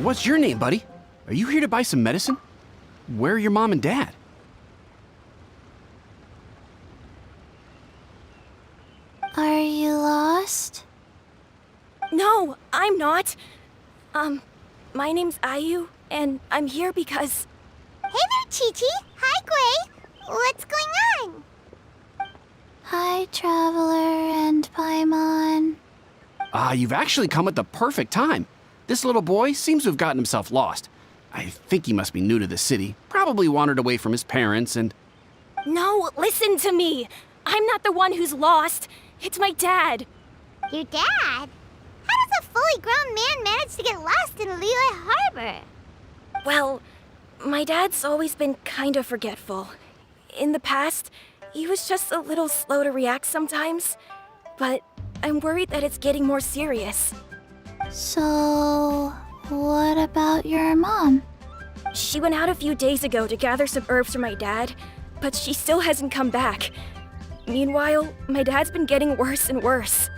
What's your name, buddy? Are you here to buy some medicine? Where are your mom and dad? Are you lost? No, I'm not. My name's Ayu, and I'm here because... Hey there, Chi-Chi. Hi, Gui. What's going on? Hi, Traveler and Paimon. You've actually come at the perfect time. This little boy seems to have gotten himself lost. I think he must be new to the city. Probably wandered away from his parents and... No, listen to me. I'm not the one who's lost. It's my dad. Your dad? How does a fully grown man manage to get lost in Liyue Harbor? Well, my dad's always been kind of forgetful. In the past, he was just a little slow to react sometimes. But I'm worried that it's getting more serious. So, what about your mom? She went out a few days ago to gather some herbs for my dad, but she still hasn't come back. Meanwhile, my dad's been getting worse and worse.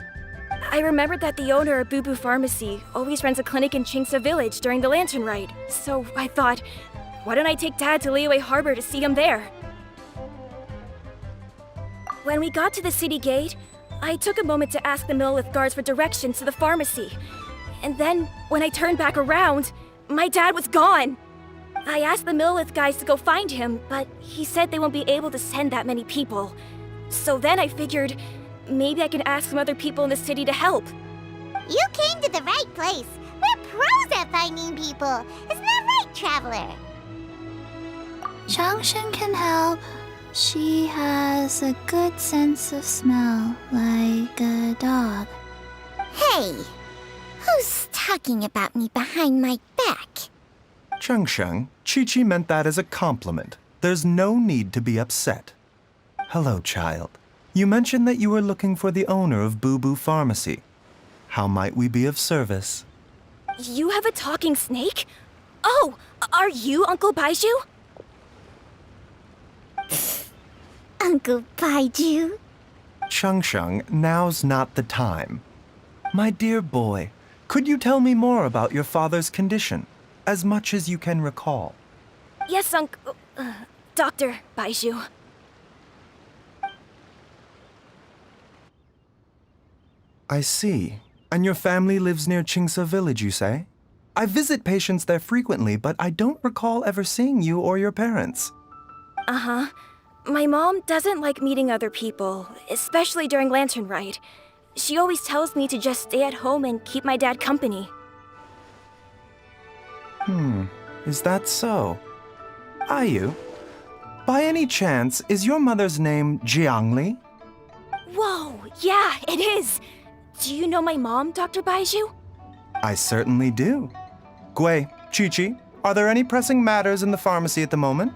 I remembered that the owner of Boo Boo Pharmacy always runs a clinic in Chingsa Village during the Lantern Ride, so I thought, why don't I take Dad to Liyue Harbor to see him there? When we got to the city gate, I took a moment to ask the Millelith guards for directions to the pharmacy. And then, when I turned back around, my dad was gone. I asked the Millelith guys to go find him, but he said they won't be able to send that many people. So then I figured, maybe I can ask some other people in the city to help. You came to the right place. We're pros at finding people. Isn't that right, Traveler? Changshan can help. She has a good sense of smell, like a dog. Hey, who's talking about me behind my back? Chengsheng, Chi-Chi meant that as a compliment. There's no need to be upset. Hello, child. You mentioned that you were looking for the owner of Boo Boo Pharmacy. How might we be of service? You have a talking snake? Oh, are you Uncle Baizhu? Uncle Baizhu? Chengsheng, now's not the time. My dear boy, could you tell me more about your father's condition, as much as you can recall? Yes, Dr. Baizhu. I see. And your family lives near Chingsa Village, you say? I visit patients there frequently, but I don't recall ever seeing you or your parents. Uh-huh. My mom doesn't like meeting other people, especially during Lantern Ride. She always tells me to just stay at home and keep my dad company. Is that so? Ayu, by any chance, is your mother's name Jiangli? Whoa, yeah, it is! Do you know my mom, Dr. Baizhu? I certainly do. Gui, Chi-Chi, are there any pressing matters in the pharmacy at the moment?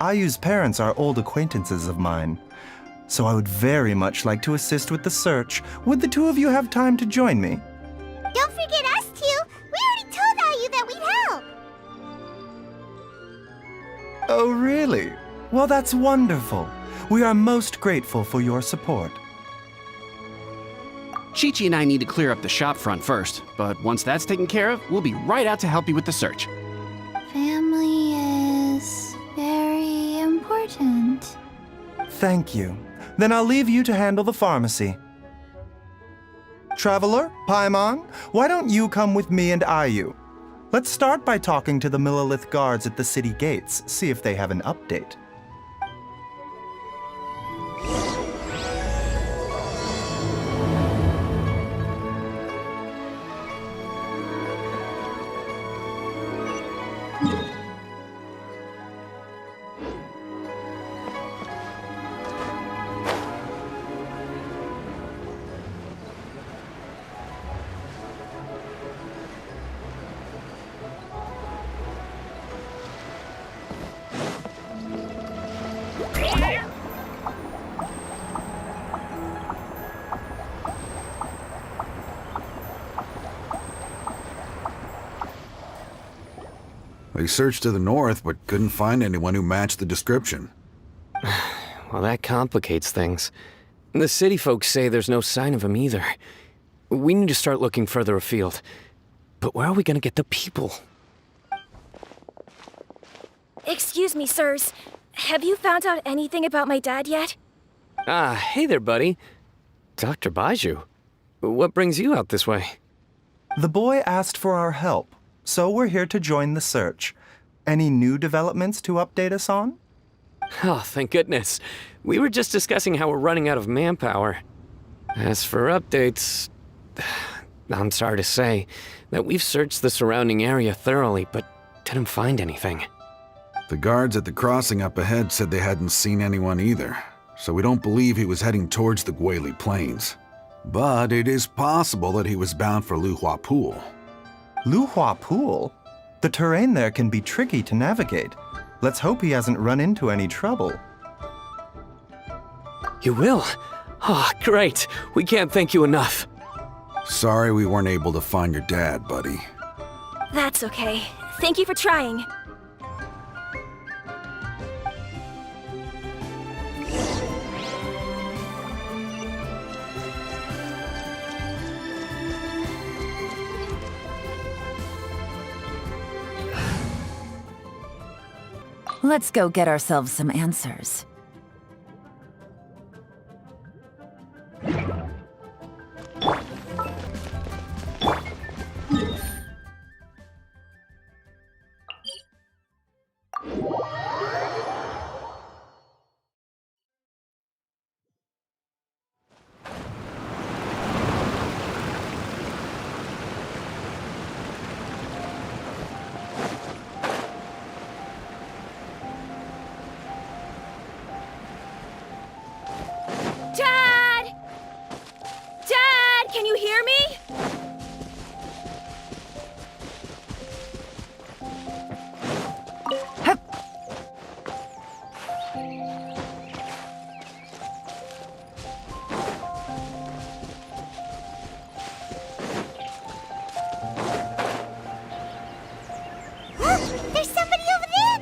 Ayu's parents are old acquaintances of mine, so I would very much like to assist with the search. Would the two of you have time to join me? Don't forget us two. We already told Ayu that we'd help. Oh, really? Well, that's wonderful. We are most grateful for your support. Chi-Chi and I need to clear up the shop front first, but once that's taken care of, we'll be right out to help you with the search. Family is very important. Thank you. Then I'll leave you to handle the pharmacy. Traveler, Paimon, why don't you come with me and Ayu? Let's start by talking to the Millelith guards at the city gates, see if they have an update. They searched to the north, but couldn't find anyone who matched the description. Well, that complicates things. The city folks say there's no sign of him either. We need to start looking further afield. But where are we gonna get the people? Excuse me, sirs. Have you found out anything about my dad yet? Ah, hey there, buddy. Dr. Baizhu. What brings you out this way? The boy asked for our help, so we're here to join the search. Any new developments to update us on? Oh, thank goodness. We were just discussing how we're running out of manpower. As for updates, I'm sorry to say that we've searched the surrounding area thoroughly, but didn't find anything. The guards at the crossing up ahead said they hadn't seen anyone either, so we don't believe he was heading towards the Guili Plains. But it is possible that he was bound for Luhua Pool. Luhua Pool? The terrain there can be tricky to navigate. Let's hope he hasn't run into any trouble. You will? Oh, great. We can't thank you enough. Sorry we weren't able to find your dad, buddy. That's okay. Thank you for trying. Let's go get ourselves some answers. Dad! Dad, can you hear me? There's somebody over there!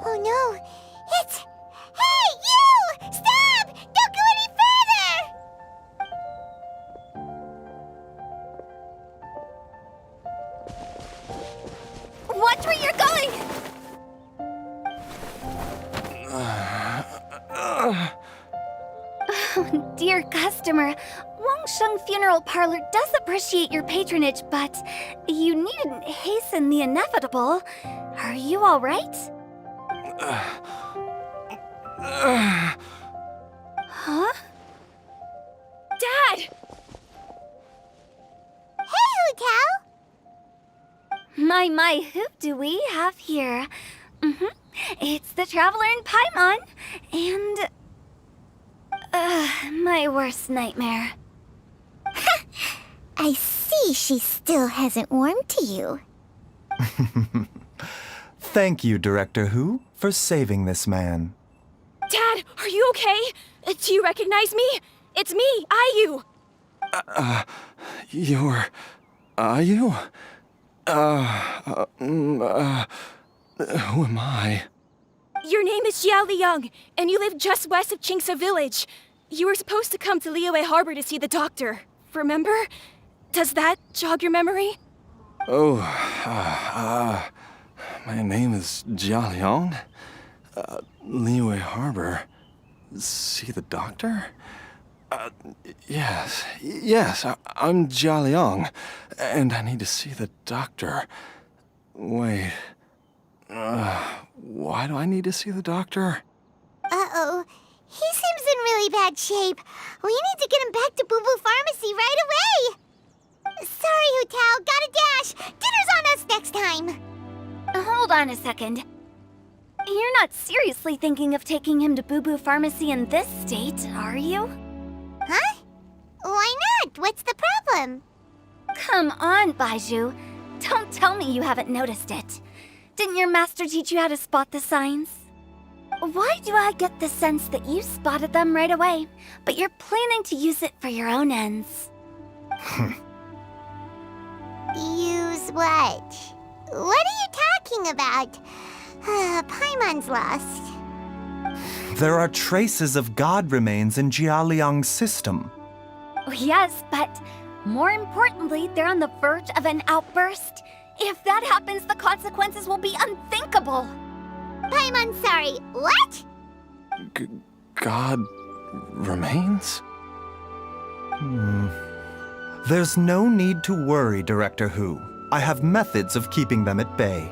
Oh no, it's... Hey, you! Stop! Don't go any further! Watch where you're going! Oh, dear customer, Wangsheng Funeral Parlor does appreciate your patronage, but you needn't hasten the inevitable. Are you all right? Huh? Dad! Hey, Hutao! My, who do we have here? It's the Traveler in Paimon, and... my worst nightmare. I see she still hasn't warmed to you. Thank you, Director Hu, for saving this man. Dad, are you okay? Do you recognize me? It's me, Ayu! You're... Ayu? Who am I? Your name is Xiao Liang, and you live just west of Qingse Village. You were supposed to come to Liyue Harbor to see the doctor. Remember? Does that jog your memory? Oh, my name is Jia Liang. Liyue Harbor. See the doctor? Yes, I'm Jia Liang, and I need to see the doctor. Wait, why do I need to see the doctor? Uh-oh. He seems in really bad shape. We need to get him back to Boo Boo Pharmacy right away. Sorry, Hutao. Gotta dash. Dinner's on us next time. Hold on a second. You're not seriously thinking of taking him to Boo Boo Pharmacy in this state, are you? Huh? Why not? What's the problem? Come on, Baizhu. Don't tell me you haven't noticed it. Didn't your master teach you how to spot the signs? Why do I get the sense that you spotted them right away, but you're planning to use it for your own ends? Use what? What are you talking about? Paimon's lost. There are traces of god remains in Jialiang's system. Oh, yes, but more importantly, they're on the verge of an outburst. If that happens, the consequences will be unthinkable. Paimon's sorry. What? God remains? There's no need to worry, Director Hu. I have methods of keeping them at bay.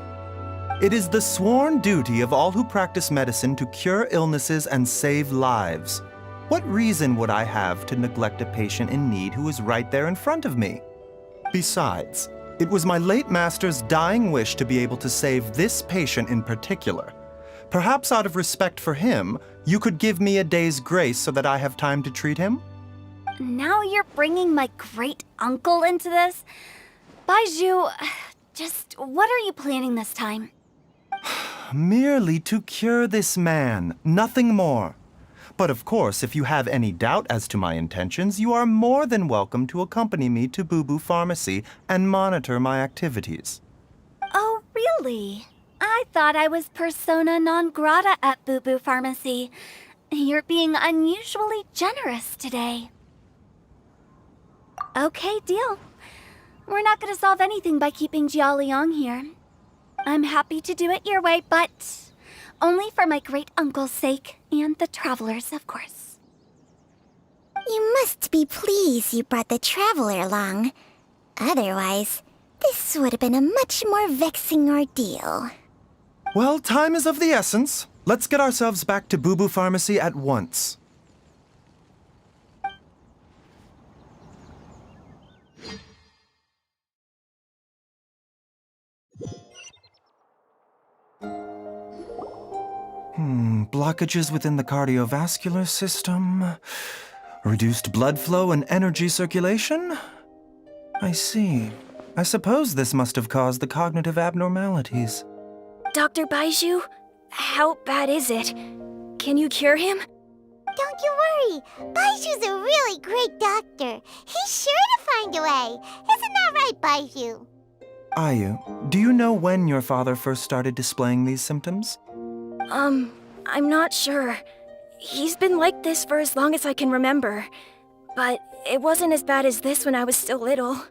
It is the sworn duty of all who practice medicine to cure illnesses and save lives. What reason would I have to neglect a patient in need who is right there in front of me? Besides, it was my late master's dying wish to be able to save this patient in particular. Perhaps out of respect for him, you could give me a day's grace so that I have time to treat him? Now you're bringing my great-uncle into this? Baizhu, just what are you planning this time? Merely to cure this man, nothing more. But of course, if you have any doubt as to my intentions, you are more than welcome to accompany me to Boo Boo Pharmacy and monitor my activities. Oh, really? I thought I was persona non grata at Boo Boo Pharmacy. You're being unusually generous today. Okay, deal. We're not gonna solve anything by keeping Jialiang here. I'm happy to do it your way, but only for my great-uncle's sake and the travelers, of course. You must be pleased you brought the traveler along. Otherwise, this would have been a much more vexing ordeal. Well, time is of the essence. Let's get ourselves back to Boo Boo Pharmacy at once. Blockages within the cardiovascular system, reduced blood flow and energy circulation? I see. I suppose this must have caused the cognitive abnormalities. Dr. Baizhu, how bad is it? Can you cure him? Don't you worry. Baizhu's a really great doctor. He's sure to find a way. Isn't that right, Baizhu? Ayu, do you know when your father first started displaying these symptoms? I'm not sure. He's been like this for as long as I can remember. But it wasn't as bad as this when I was still little.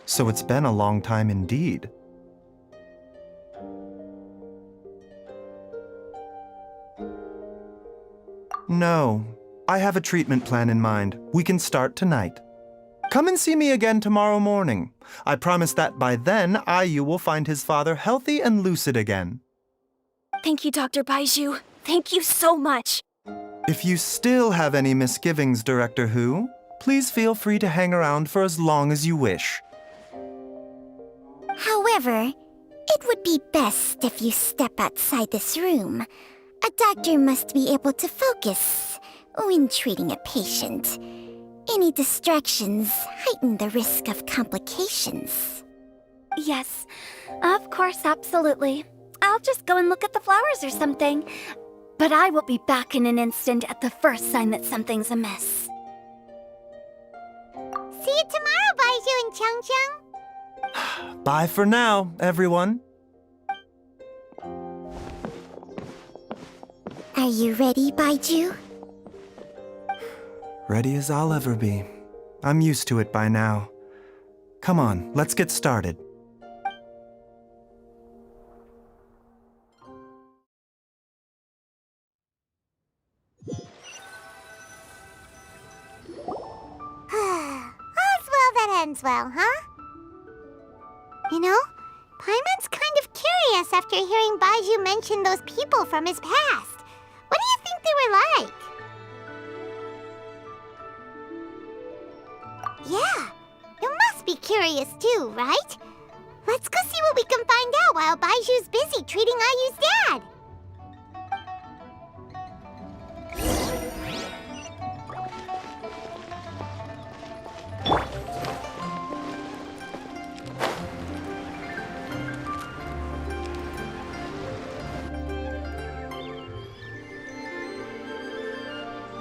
So it's been a long time indeed. No, I have a treatment plan in mind. We can start tonight. Come and see me again tomorrow morning. I promise that by then, Ayu will find his father healthy and lucid again. Thank you, Dr. Baizhu. Thank you so much. If you still have any misgivings, Director Hu, please feel free to hang around for as long as you wish. However, it would be best if you step outside this room. A doctor must be able to focus when treating a patient. Any distractions heighten the risk of complications. Yes, of course, absolutely. I'll just go and look at the flowers or something. But I will be back in an instant at the first sign that something's amiss. See you tomorrow, Baizhu and Changcheng. Bye for now, everyone. Are you ready, Baizhu? Ready as I'll ever be. I'm used to it by now. Come on, let's get started. All's well that ends well, huh? You know, Paimon's kind of curious after hearing Baizhu mention those people from his past. What do you think they were like? Yeah, you must be curious too, right? Let's go see what we can find out while Baizhu's busy treating Ayu's dad.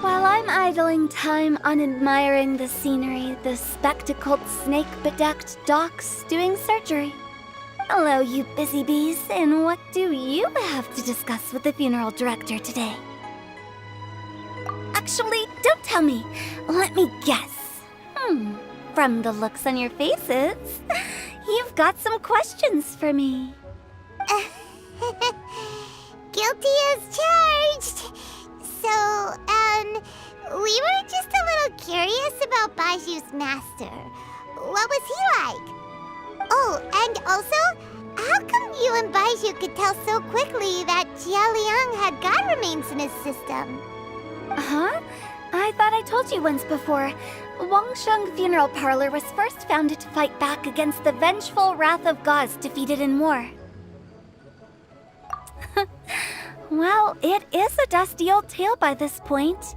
While I'm idling time on admiring the scenery, the spectacled snake-bedecked docs doing surgery. Hello, you busy bees, and what do you have to discuss with the funeral director today? Actually, don't tell me. Let me guess. From the looks on your faces, you've got some questions for me. Guilty as charged. So, we were just a little curious about Baizhu's master. What was he like? Oh, and also, how come you and Baizhu could tell so quickly that Jialiang had god remains in his system? Huh? I thought I told you once before. Wangsheng Funeral Parlor was first founded to fight back against the vengeful wrath of gods defeated in war. Well, it is a dusty old tale by this point.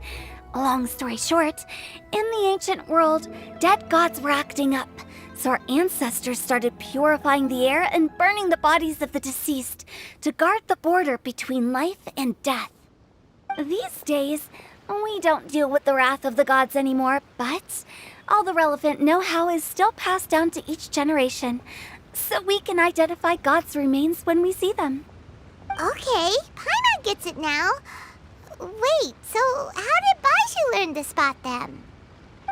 Long story short, in the ancient world, dead gods were acting up, so our ancestors started purifying the air and burning the bodies of the deceased to guard the border between life and death. These days, we don't deal with the wrath of the gods anymore, but all the relevant know-how is still passed down to each generation, so we can identify gods' remains when we see them. Okay, Paimon gets it now. Wait, so how did Baizhu learn to spot them?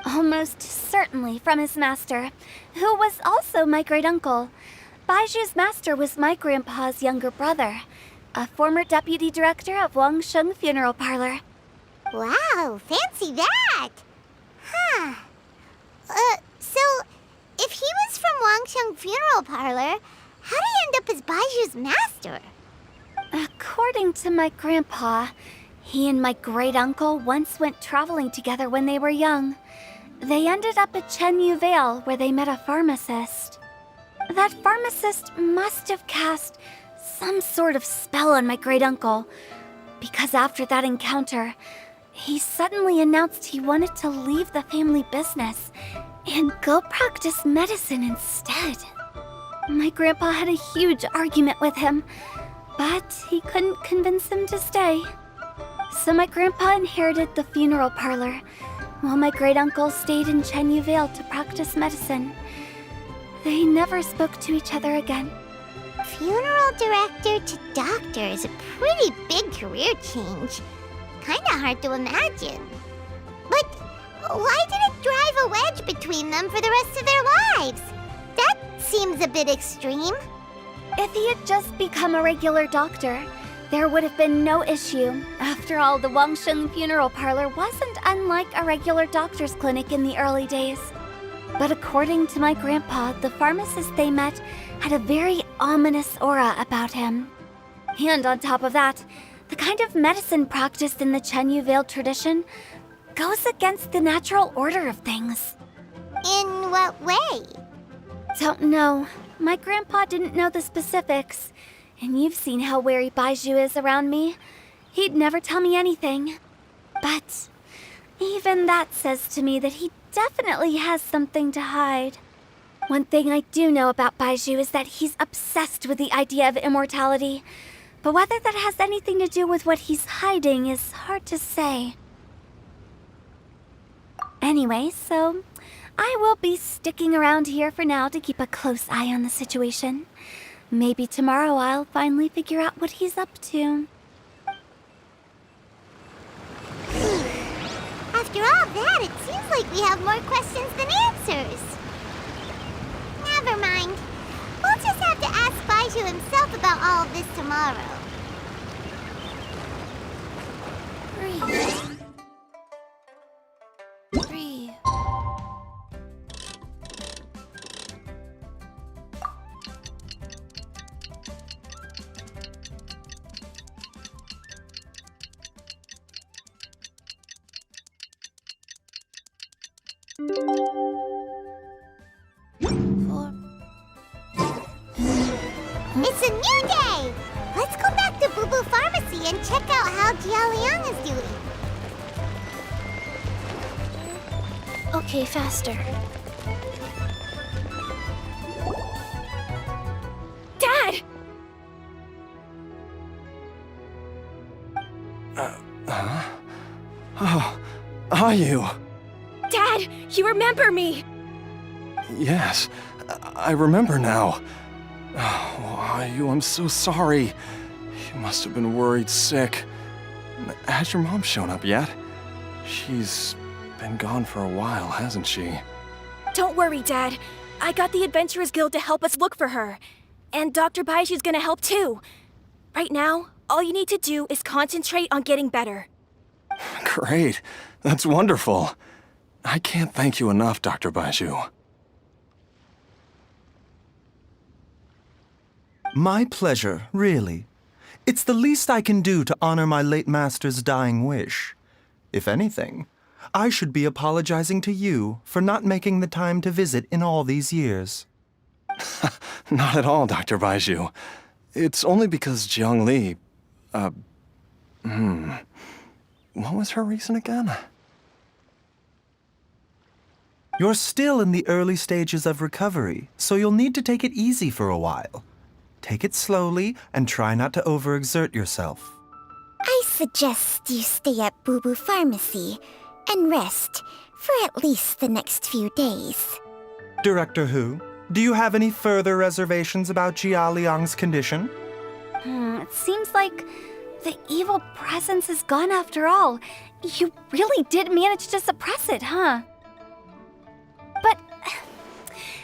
Almost certainly from his master, who was also my great-uncle. Baizhu's master was my grandpa's younger brother, a former deputy director of Wangsheng Funeral Parlor. Wow, fancy that! Huh. So, if he was from Wangsheng Funeral Parlor, how did he end up as Baizhu's master? According to my grandpa, he and my great-uncle once went traveling together when they were young. They ended up at Chenyu Vale, where they met a pharmacist. That pharmacist must have cast some sort of spell on my great-uncle, because after that encounter, he suddenly announced he wanted to leave the family business and go practice medicine instead. My grandpa had a huge argument with him, but he couldn't convince him to stay. So my grandpa inherited the funeral parlor, while my great-uncle stayed in Chenyu Vale to practice medicine. They never spoke to each other again. Funeral director to doctor is a pretty big career change. Kinda hard to imagine. But why did it drive a wedge between them for the rest of their lives? That seems a bit extreme. If he had just become a regular doctor, there would have been no issue. After all, the Wangsheng Funeral Parlor wasn't unlike a regular doctor's clinic in the early days. But according to my grandpa, the pharmacist they met had a very ominous aura about him. And on top of that, the kind of medicine practiced in the Chenyu Vale tradition goes against the natural order of things. In what way? Don't know. My grandpa didn't know the specifics. And you've seen how wary Baizhu is around me. He'd never tell me anything. But even that says to me that he definitely has something to hide. One thing I do know about Baizhu is that he's obsessed with the idea of immortality. But whether that has anything to do with what he's hiding is hard to say. Anyway, so I will be sticking around here for now to keep a close eye on the situation. Maybe tomorrow I'll finally figure out what he's up to. After all that, it seems like we have more questions than answers. Never mind. We'll just have to ask Baizhu himself about all of this tomorrow. Three. Four. It's a new day! Let's go back to Boo Boo Pharmacy and check out how Jialiang is doing. Okay, faster. Dad! are you? Dad, you remember me! Yes, I remember now. Oh, Ayu, I'm so sorry. You must have been worried sick. Has your mom shown up yet? She's been gone for a while, hasn't she? Don't worry, Dad. I got the Adventurers Guild to help us look for her. And Dr. Baizhu's gonna help too. Right now, all you need to do is concentrate on getting better. Great. That's wonderful. I can't thank you enough, Dr. Baizhu. My pleasure, really. It's the least I can do to honor my late master's dying wish. If anything, I should be apologizing to you for not making the time to visit in all these years. Not at all, Dr. Baizhu. It's only because Jiang Li... What was her reason again? You're still in the early stages of recovery, so you'll need to take it easy for a while. Take it slowly and try not to overexert yourself. I suggest you stay at Boo Boo Pharmacy and rest for at least the next few days. Director Hu, do you have any further reservations about Jia Liang's condition? It seems like the evil presence is gone after all. You really did manage to suppress it, huh? But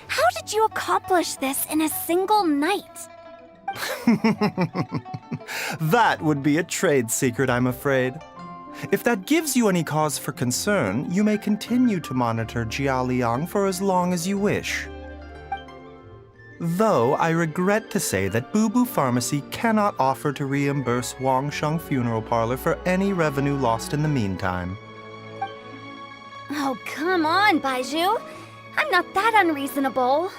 how did you accomplish this in a single night? That would be a trade secret, I'm afraid. If that gives you any cause for concern, you may continue to monitor Jia Liang for as long as you wish. Though I regret to say that Boo Boo Pharmacy cannot offer to reimburse Wang Sheng Funeral Parlor for any revenue lost in the meantime. Oh, come on, Baizhu. I'm not that unreasonable.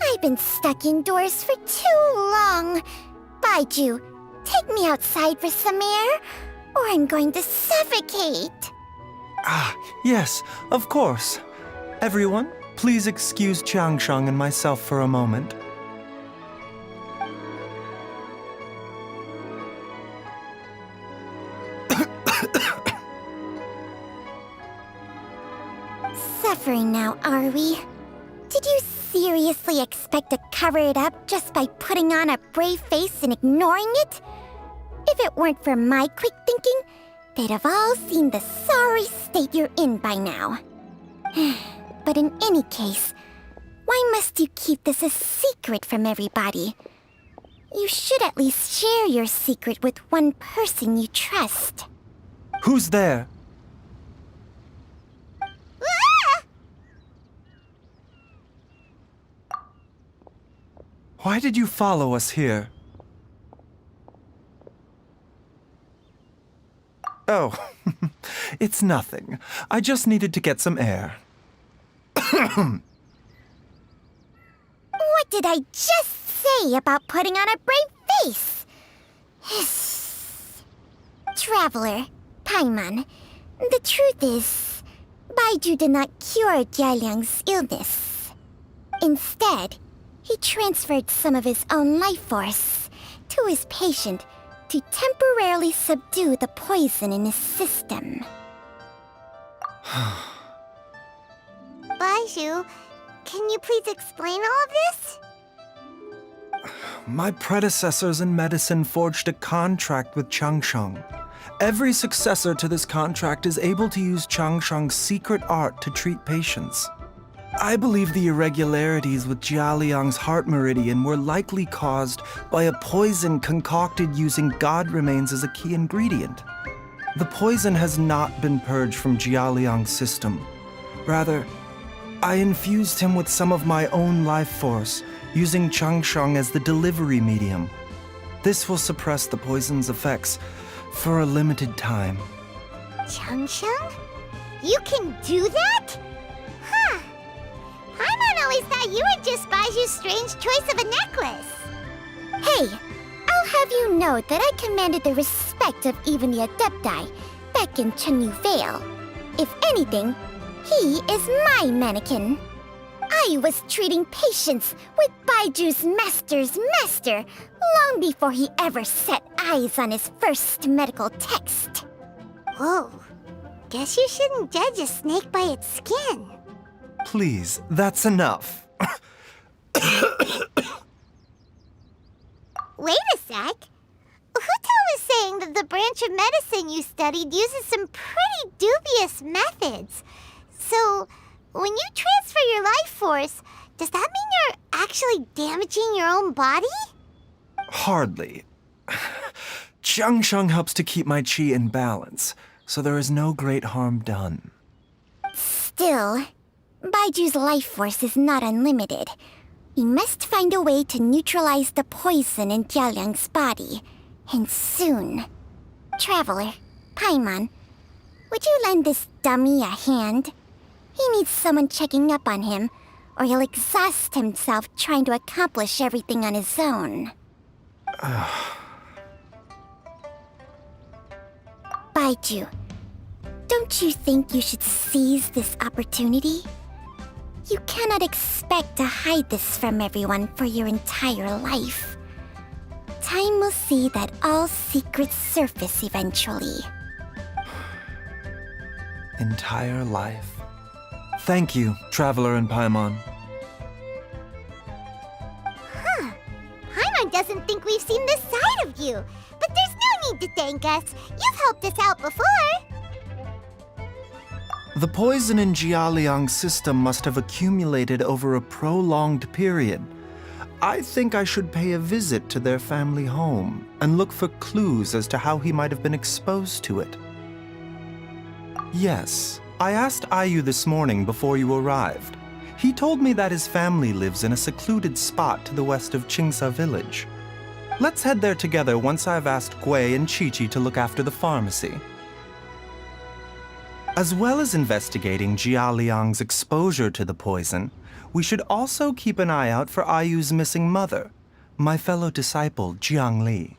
I've been stuck indoors for too long. Baizhu, take me outside for some air, or I'm going to suffocate. Yes, of course. Everyone, please excuse Changsheng and myself for a moment. Suffering now, are we? Did you seriously expect to cover it up just by putting on a brave face and ignoring it? If it weren't for my quick thinking, they'd have all seen the sorry state you're in by now. But in any case, why must you keep this a secret from everybody? You should at least share your secret with one person you trust. Who's there? Why did you follow us here? Oh, it's nothing. I just needed to get some air. What did I just say about putting on a brave face? Traveler, Paimon, the truth is, Baizhu did not cure Jialiang's illness. Instead, he transferred some of his own life force to his patient to temporarily subdue the poison in his system. Baizhu, can you please explain all of this? My predecessors in medicine forged a contract with Changsheng. Every successor to this contract is able to use Changsheng's secret art to treat patients. I believe the irregularities with Jia Liang's heart meridian were likely caused by a poison concocted using god remains as a key ingredient. The poison has not been purged from Jia Liang's system. Rather, I infused him with some of my own life force, using Changsheng as the delivery medium. This will suppress the poison's effects for a limited time. Changsheng? You can do that? Huh. Paimon always thought you were just Baizhu's strange choice of a necklace. Hey, I'll have you know that I commanded the respect of even the Adepti back in Chenyu Vale. If anything, He is my mannequin. I was treating patients with Baizhu's master's master long before he ever set eyes on his first medical text. Whoa. Guess you shouldn't judge a snake by its skin. Please, that's enough. Wait a sec. Hutel was saying that the branch of medicine you studied uses some pretty dubious methods. So, when you transfer your life force, does that mean you're actually damaging your own body? Hardly. Jiangsheng helps to keep my chi in balance, so there is no great harm done. Still, Baizhu's life force is not unlimited. We must find a way to neutralize the poison in Jialiang's body, and soon. Traveler, Paimon, would you lend this dummy a hand? He needs someone checking up on him, or he'll exhaust himself trying to accomplish everything on his own. Baizhu, don't you think you should seize this opportunity? You cannot expect to hide this from everyone for your entire life. Time will see that all secrets surface eventually. Entire life. Thank you, Traveler and Paimon. Paimon doesn't think we've seen this side of you, but there's no need to thank us. You've helped us out before. The poison in Jialiang's system must have accumulated over a prolonged period. I think I should pay a visit to their family home and look for clues as to how he might have been exposed to it. Yes, I asked Ayu this morning before you arrived. He told me that his family lives in a secluded spot to the west of Qingsa village. Let's head there together once I've asked Gui and Chi-Chi to look after the pharmacy. As well as investigating Jialiang's exposure to the poison, we should also keep an eye out for Ayu's missing mother, my fellow disciple Jiang Li.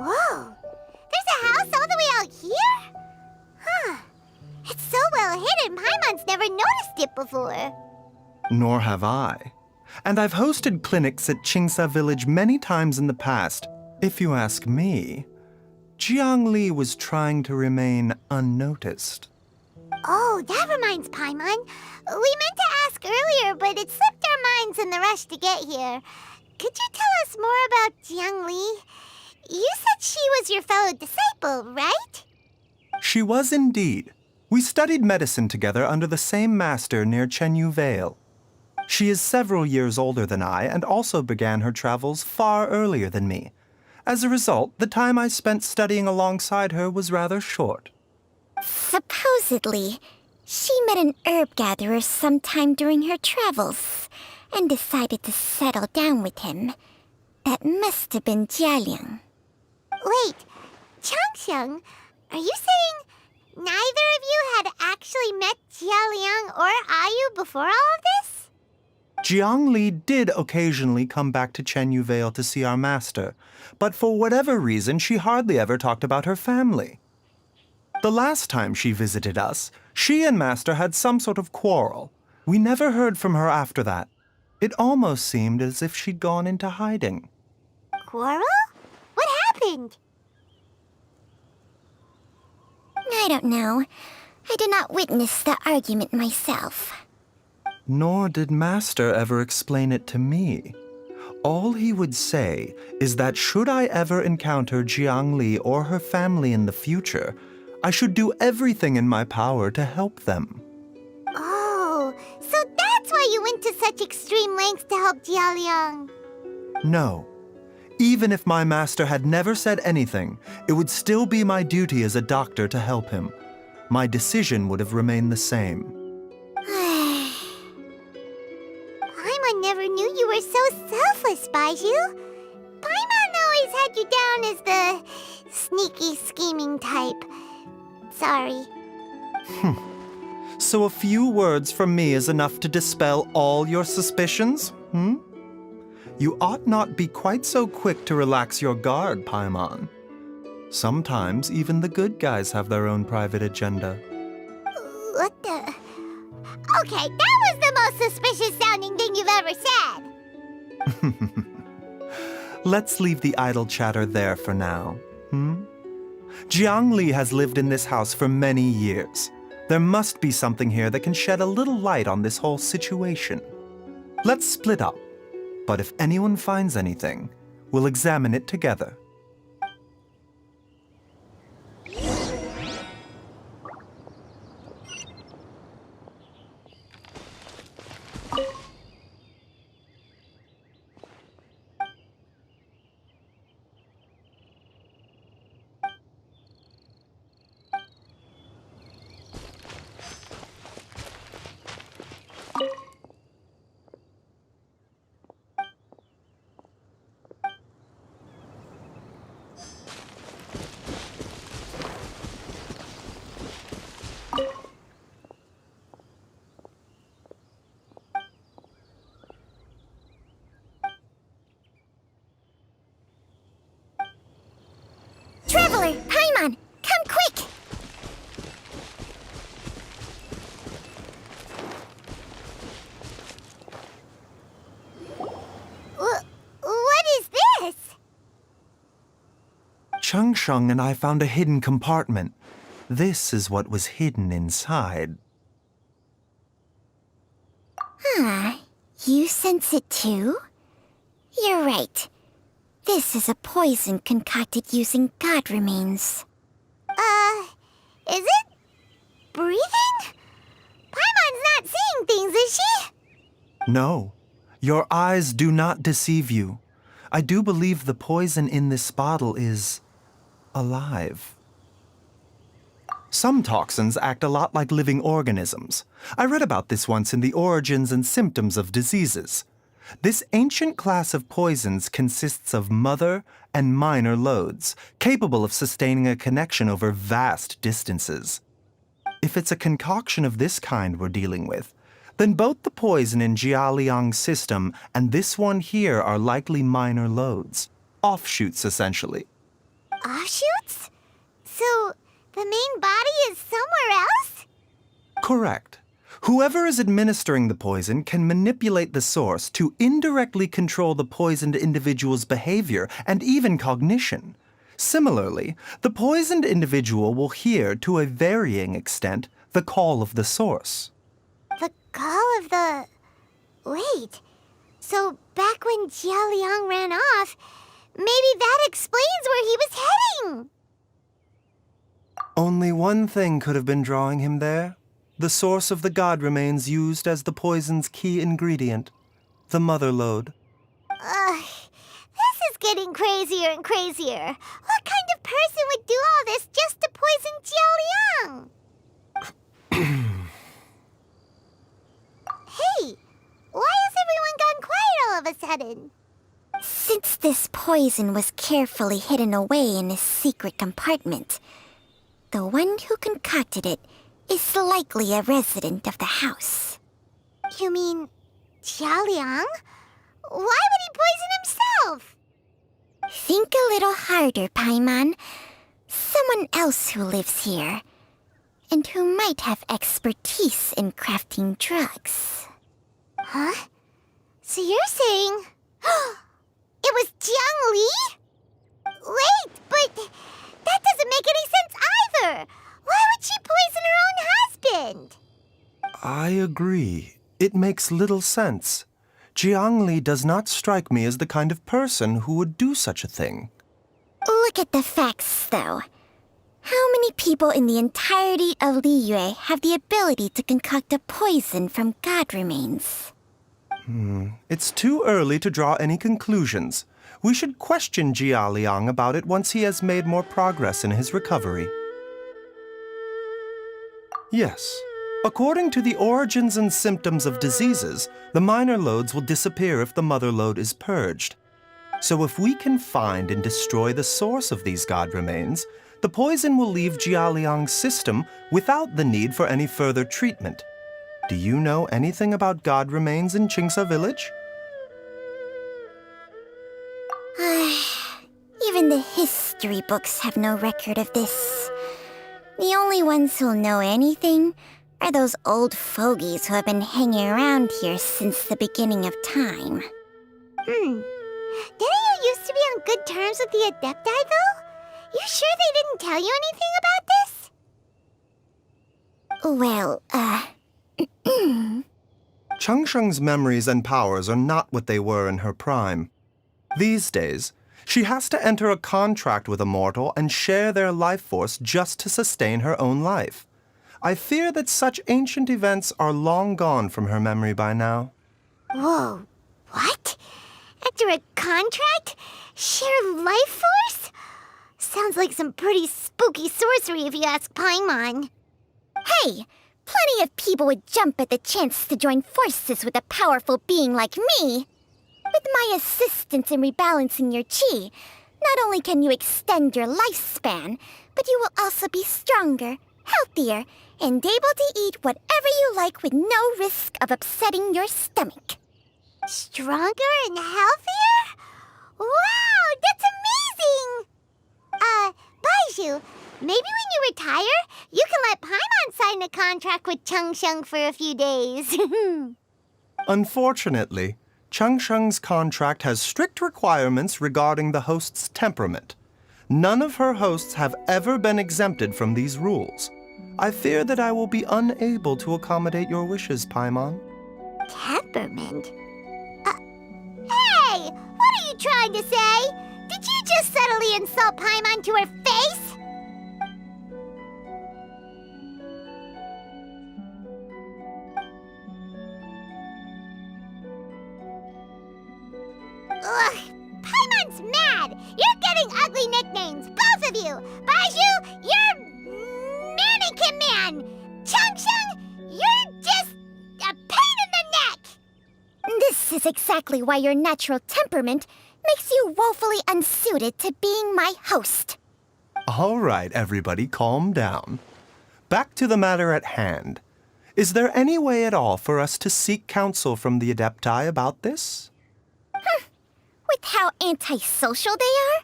Whoa! There's a house all the way out here? Huh. It's so well hidden, Paimon's never noticed it before. Nor have I. And I've hosted clinics at Qingsa village many times in the past. If you ask me, Jiang Li was trying to remain unnoticed. Oh, that reminds Paimon. We meant to ask earlier, but it slipped our minds in the rush to get here. Could you tell us more about Jiang Li? You said she was your fellow disciple, right? She was indeed. We studied medicine together under the same master near Chenyu Vale. She is several years older than I and also began her travels far earlier than me. As a result, the time I spent studying alongside her was rather short. Supposedly, she met an herb gatherer sometime during her travels and decided to settle down with him. That must have been Jialiang. Wait, Changsheng, are you saying neither of you had actually met Jialiang or Ayu before all of this? Jiang Li did occasionally come back to Chenyu Vale to see our master, but for whatever reason, she hardly ever talked about her family. The last time she visited us, she and Master had some sort of quarrel. We never heard from her after that. It almost seemed as if she'd gone into hiding. Quarrel? What happened? I don't know. I did not witness the argument myself. Nor did Master ever explain it to me. All he would say is that should I ever encounter Jiangli or her family in the future, I should do everything in my power to help them. Oh, so that's why you went to such extreme lengths to help Jialiang. No. Even if my master had never said anything, it would still be my duty as a doctor to help him. My decision would have remained the same. Paimon never knew you were so selfless, Baizhu. Paimon always had you down as the sneaky, scheming type. Sorry. So a few words from me is enough to dispel all your suspicions, You ought not be quite so quick to relax your guard, Paimon. Sometimes even the good guys have their own private agenda. What the? Okay, that was the most suspicious sounding thing you've ever said. Let's leave the idle chatter there for now, Jiangli has lived in this house for many years. There must be something here that can shed a little light on this whole situation. Let's split up, but if anyone finds anything, we'll examine it together. Traveler, Paimon, come quick! What is this? Changsheng and I found a hidden compartment. This is what was hidden inside. You sense it too? You're right. This is a poison concocted using god remains. Is it? Breathing? Paimon's not seeing things, is she? No, your eyes do not deceive you. I do believe the poison in this bottle is alive. Some toxins act a lot like living organisms. I read about this once in the Origins and Symptoms of Diseases. This ancient class of poisons consists of mother and minor loads, capable of sustaining a connection over vast distances. If it's a concoction of this kind we're dealing with, then both the poison in Jialiang's system and this one here are likely minor loads. Offshoots, essentially. Offshoots? So, the main body is somewhere else? Correct. Whoever is administering the poison can manipulate the source to indirectly control the poisoned individual's behavior and even cognition. Similarly, the poisoned individual will hear, to a varying extent, the call of the source. The call of the... Wait. So, back when Jialiang ran off, maybe that explains where he was heading! Only one thing could have been drawing him there. The source of the god remains used as the poison's key ingredient, the mother lode. This is getting crazier and crazier. What kind of person would do all this just to poison Jialiang? Hey, why has everyone gone quiet all of a sudden? Since this poison was carefully hidden away in a secret compartment, the one who concocted it is likely a resident of the house. You mean Jialiang? Why would he poison himself? Think a little harder, Paimon. Someone else who lives here, and who might have expertise in crafting drugs. Huh? So you're saying... it was Jiangli? Wait, but that doesn't make any sense either! Why would she poison her own husband? I agree. It makes little sense. Jiangli does not strike me as the kind of person who would do such a thing. Look at the facts, though. How many people in the entirety of Liyue have the ability to concoct a poison from god remains? It's too early to draw any conclusions. We should question Jia Liang about it once he has made more progress in his recovery. Yes. According to the origins and symptoms of diseases, the minor loads will disappear if the mother load is purged. So if we can find and destroy the source of these god remains, the poison will leave Jia Liang's system without the need for any further treatment. Do you know anything about god remains in Qingsa village? Even the history books have no record of this. The only ones who'll know anything are those old fogies who have been hanging around here since the beginning of time. Didn't you used to be on good terms with the Adepti, though? You sure they didn't tell you anything about this? Well, Changsheng's memories and powers are not what they were in her prime. These days, she has to enter a contract with a mortal and share their life force just to sustain her own life. I fear that such ancient events are long gone from her memory by now. Whoa, what? Enter a contract? Share life force? Sounds like some pretty spooky sorcery if you ask Paimon. Hey, plenty of people would jump at the chance to join forces with a powerful being like me. With my assistance in rebalancing your chi, not only can you extend your lifespan, but you will also be stronger, healthier, and able to eat whatever you like with no risk of upsetting your stomach. Stronger and healthier? Wow, that's amazing! Baizhu, maybe when you retire, you can let Paimon sign a contract with Changsheng for a few days. Unfortunately, Changsheng's contract has strict requirements regarding the host's temperament. None of her hosts have ever been exempted from these rules. I fear that I will be unable to accommodate your wishes, Paimon. Temperament? Hey! What are you trying to say? Did you just subtly insult Paimon to her face? Ugh! Paimon's mad! You're getting ugly nicknames, both of you! Baizhu, you're Mannequin Man! Changsheng, you're just a pain in the neck! This is exactly why your natural temperament makes you woefully unsuited to being my host. All right, everybody, calm down. Back to the matter at hand. Is there any way at all for us to seek counsel from the Adepti about this? With how antisocial they are,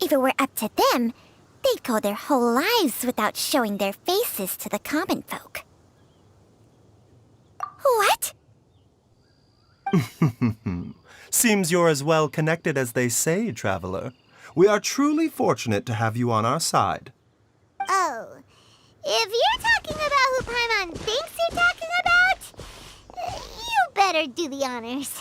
if it were up to them, they'd go their whole lives without showing their faces to the common folk. What? Seems you're as well connected as they say, traveler. We are truly fortunate to have you on our side. Oh, if you're talking about who Paimon thinks you're talking about, you better do the honors.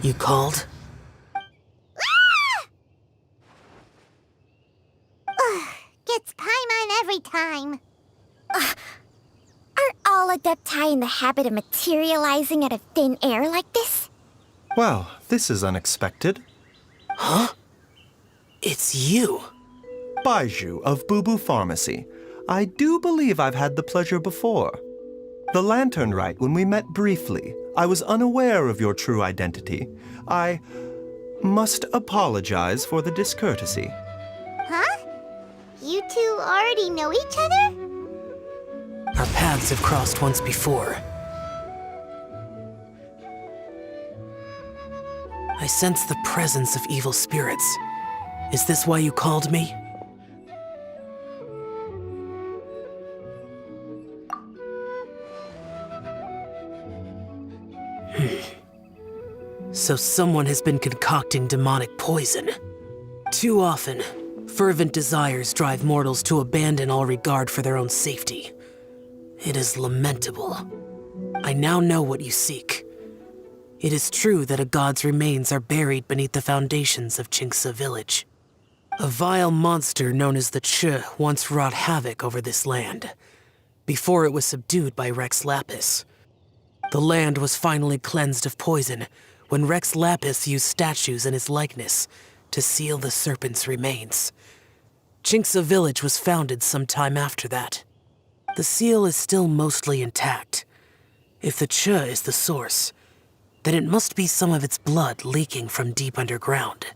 You called? Gets Paimon every time. Aren't all Adepti in the habit of materializing out of thin air like this? Well, this is unexpected. Huh? It's you. Baizhu of Bubu Pharmacy. I do believe I've had the pleasure before. The Lantern Rite, when we met briefly, I was unaware of your true identity. I must apologize for the discourtesy. Huh? You two already know each other? Our paths have crossed once before. I sense the presence of evil spirits. Is this why you called me? So someone has been concocting demonic poison. Too often, fervent desires drive mortals to abandon all regard for their own safety. It is lamentable. I now know what you seek. It is true that a god's remains are buried beneath the foundations of Qingce village. A vile monster known as the Che once wrought havoc over this land, before it was subdued by Rex Lapis. The land was finally cleansed of poison when Rex Lapis used statues in his likeness to seal the serpent's remains. Qingce village was founded some time after that. The seal is still mostly intact. If the Che is the source, then it must be some of its blood leaking from deep underground.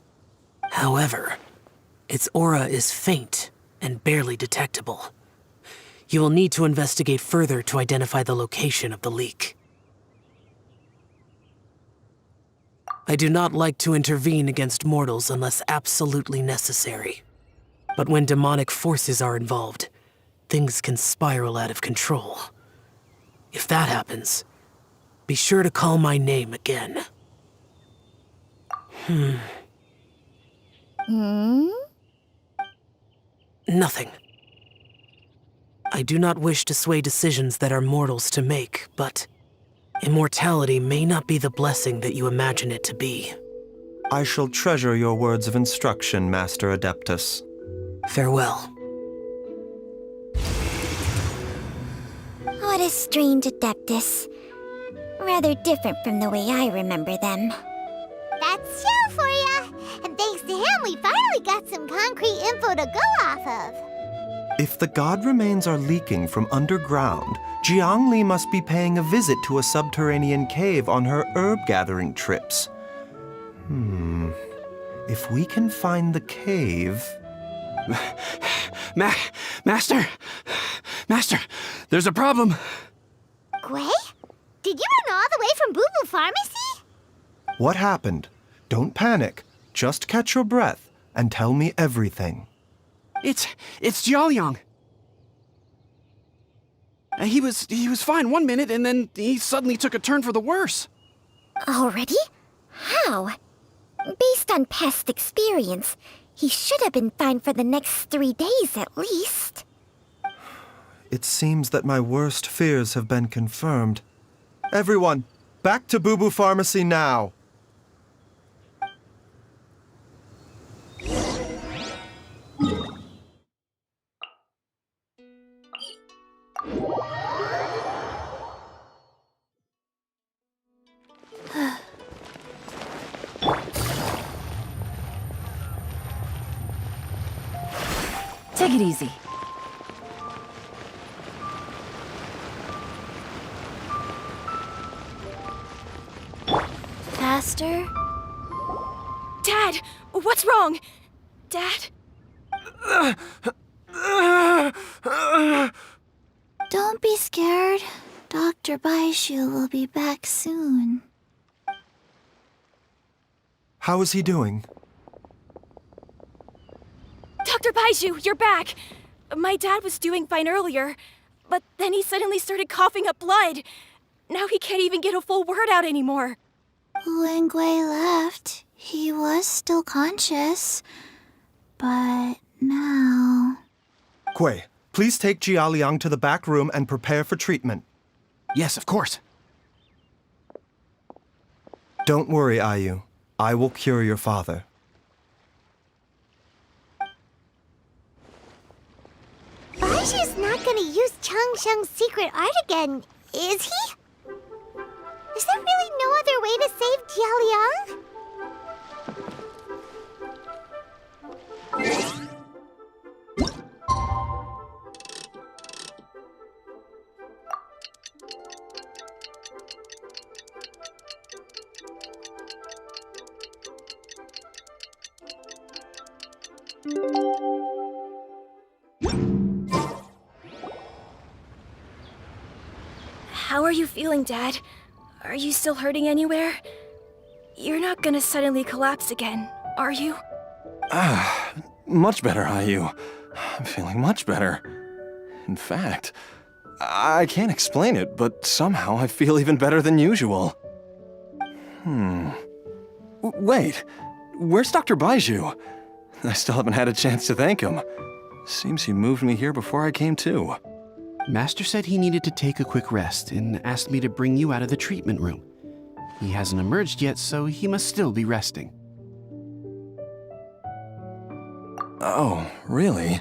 However, its aura is faint and barely detectable. You will need to investigate further to identify the location of the leak. I do not like to intervene against mortals unless absolutely necessary. But when demonic forces are involved, things can spiral out of control. If that happens, be sure to call my name again. Nothing. I do not wish to sway decisions that are mortals to make, but immortality may not be the blessing that you imagine it to be. I shall treasure your words of instruction, Master Adeptus. Farewell. What a strange Adeptus. Rather different from the way I remember them. That's Xiao for ya! And thanks to him, we finally got some concrete info to go off of. If the god remains are leaking from underground, Jiangli must be paying a visit to a subterranean cave on her herb-gathering trips. If we can find the cave... Master! Master, there's a problem. Gwei? Did you run all the way from Boo Boo Pharmacy? What happened? Don't panic. Just catch your breath and tell me everything. It's Jiaoliang. He was fine one minute, and then he suddenly took a turn for the worse. Already? How? Based on past experience, he should have been fine for the next 3 days at least. It seems that my worst fears have been confirmed. Everyone, back to Boo Boo Pharmacy now! Take it easy. Faster? Dad! What's wrong? Dad? Don't be scared. Dr. Baizhu will be back soon. How is he doing? Dr. Baizhu, you're back! My dad was doing fine earlier, but then he suddenly started coughing up blood. Now he can't even get a full word out anymore. When Gwei left, he was still conscious. But now... Gwei, please take Jiaoliang to the back room and prepare for treatment. Yes, of course. Don't worry, Ayu. I will cure your father. Baizhu's not gonna use Chang Sheng's secret art again, is he? Is there really no other way to save Jiaoliang? How are you feeling, Dad? Are you still hurting anywhere? You're not gonna suddenly collapse again, are you? Much better, Ayu. I'm feeling much better. In fact, I can't explain it, but somehow I feel even better than usual. Wait, where's Dr. Baizhu? I still haven't had a chance to thank him. Seems he moved me here before I came to. Master said he needed to take a quick rest and asked me to bring you out of the treatment room. He hasn't emerged yet, so he must still be resting. Oh, really?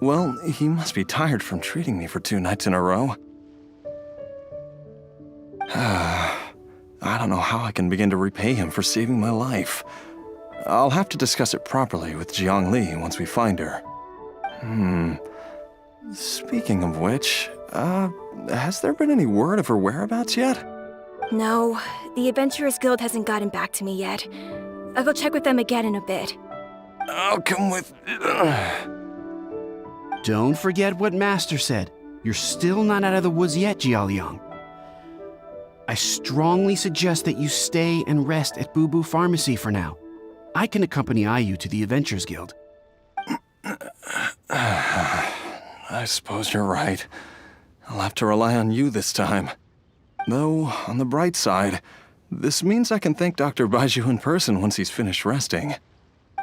Well, he must be tired from treating me for 2 nights in a row. I don't know how I can begin to repay him for saving my life. I'll have to discuss it properly with Jiangli once we find her. Speaking of which, has there been any word of her whereabouts yet? No, the Adventurers Guild hasn't gotten back to me yet. I'll go check with them again in a bit. I'll come with... Don't forget what Master said. You're still not out of the woods yet, Jialiang. I strongly suggest that you stay and rest at Boo Boo Pharmacy for now. I can accompany IU to the Adventurers Guild. I suppose you're right. I'll have to rely on you this time. Though, on the bright side, this means I can thank Dr. Baizhu in person once he's finished resting.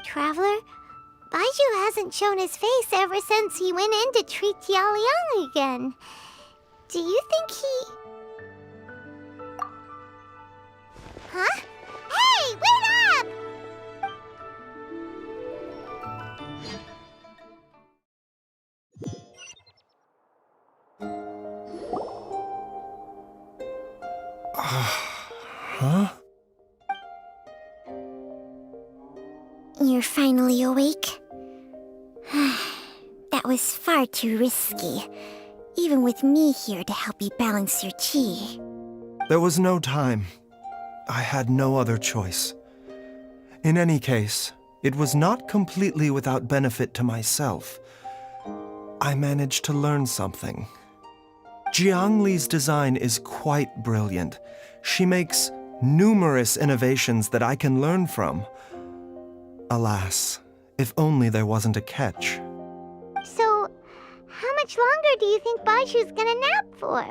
Traveler, Baizhu hasn't shown his face ever since he went in to treat Jialiang again. Do you think he... Huh? Hey, wait up! Huh? You're finally awake? That was far too risky, even with me here to help you balance your chi. There was no time. I had no other choice. In any case, it was not completely without benefit to myself. I managed to learn something. Jiangli's design is quite brilliant. She makes numerous innovations that I can learn from. Alas, if only there wasn't a catch. So, how much longer do you think Baizhu's gonna nap for?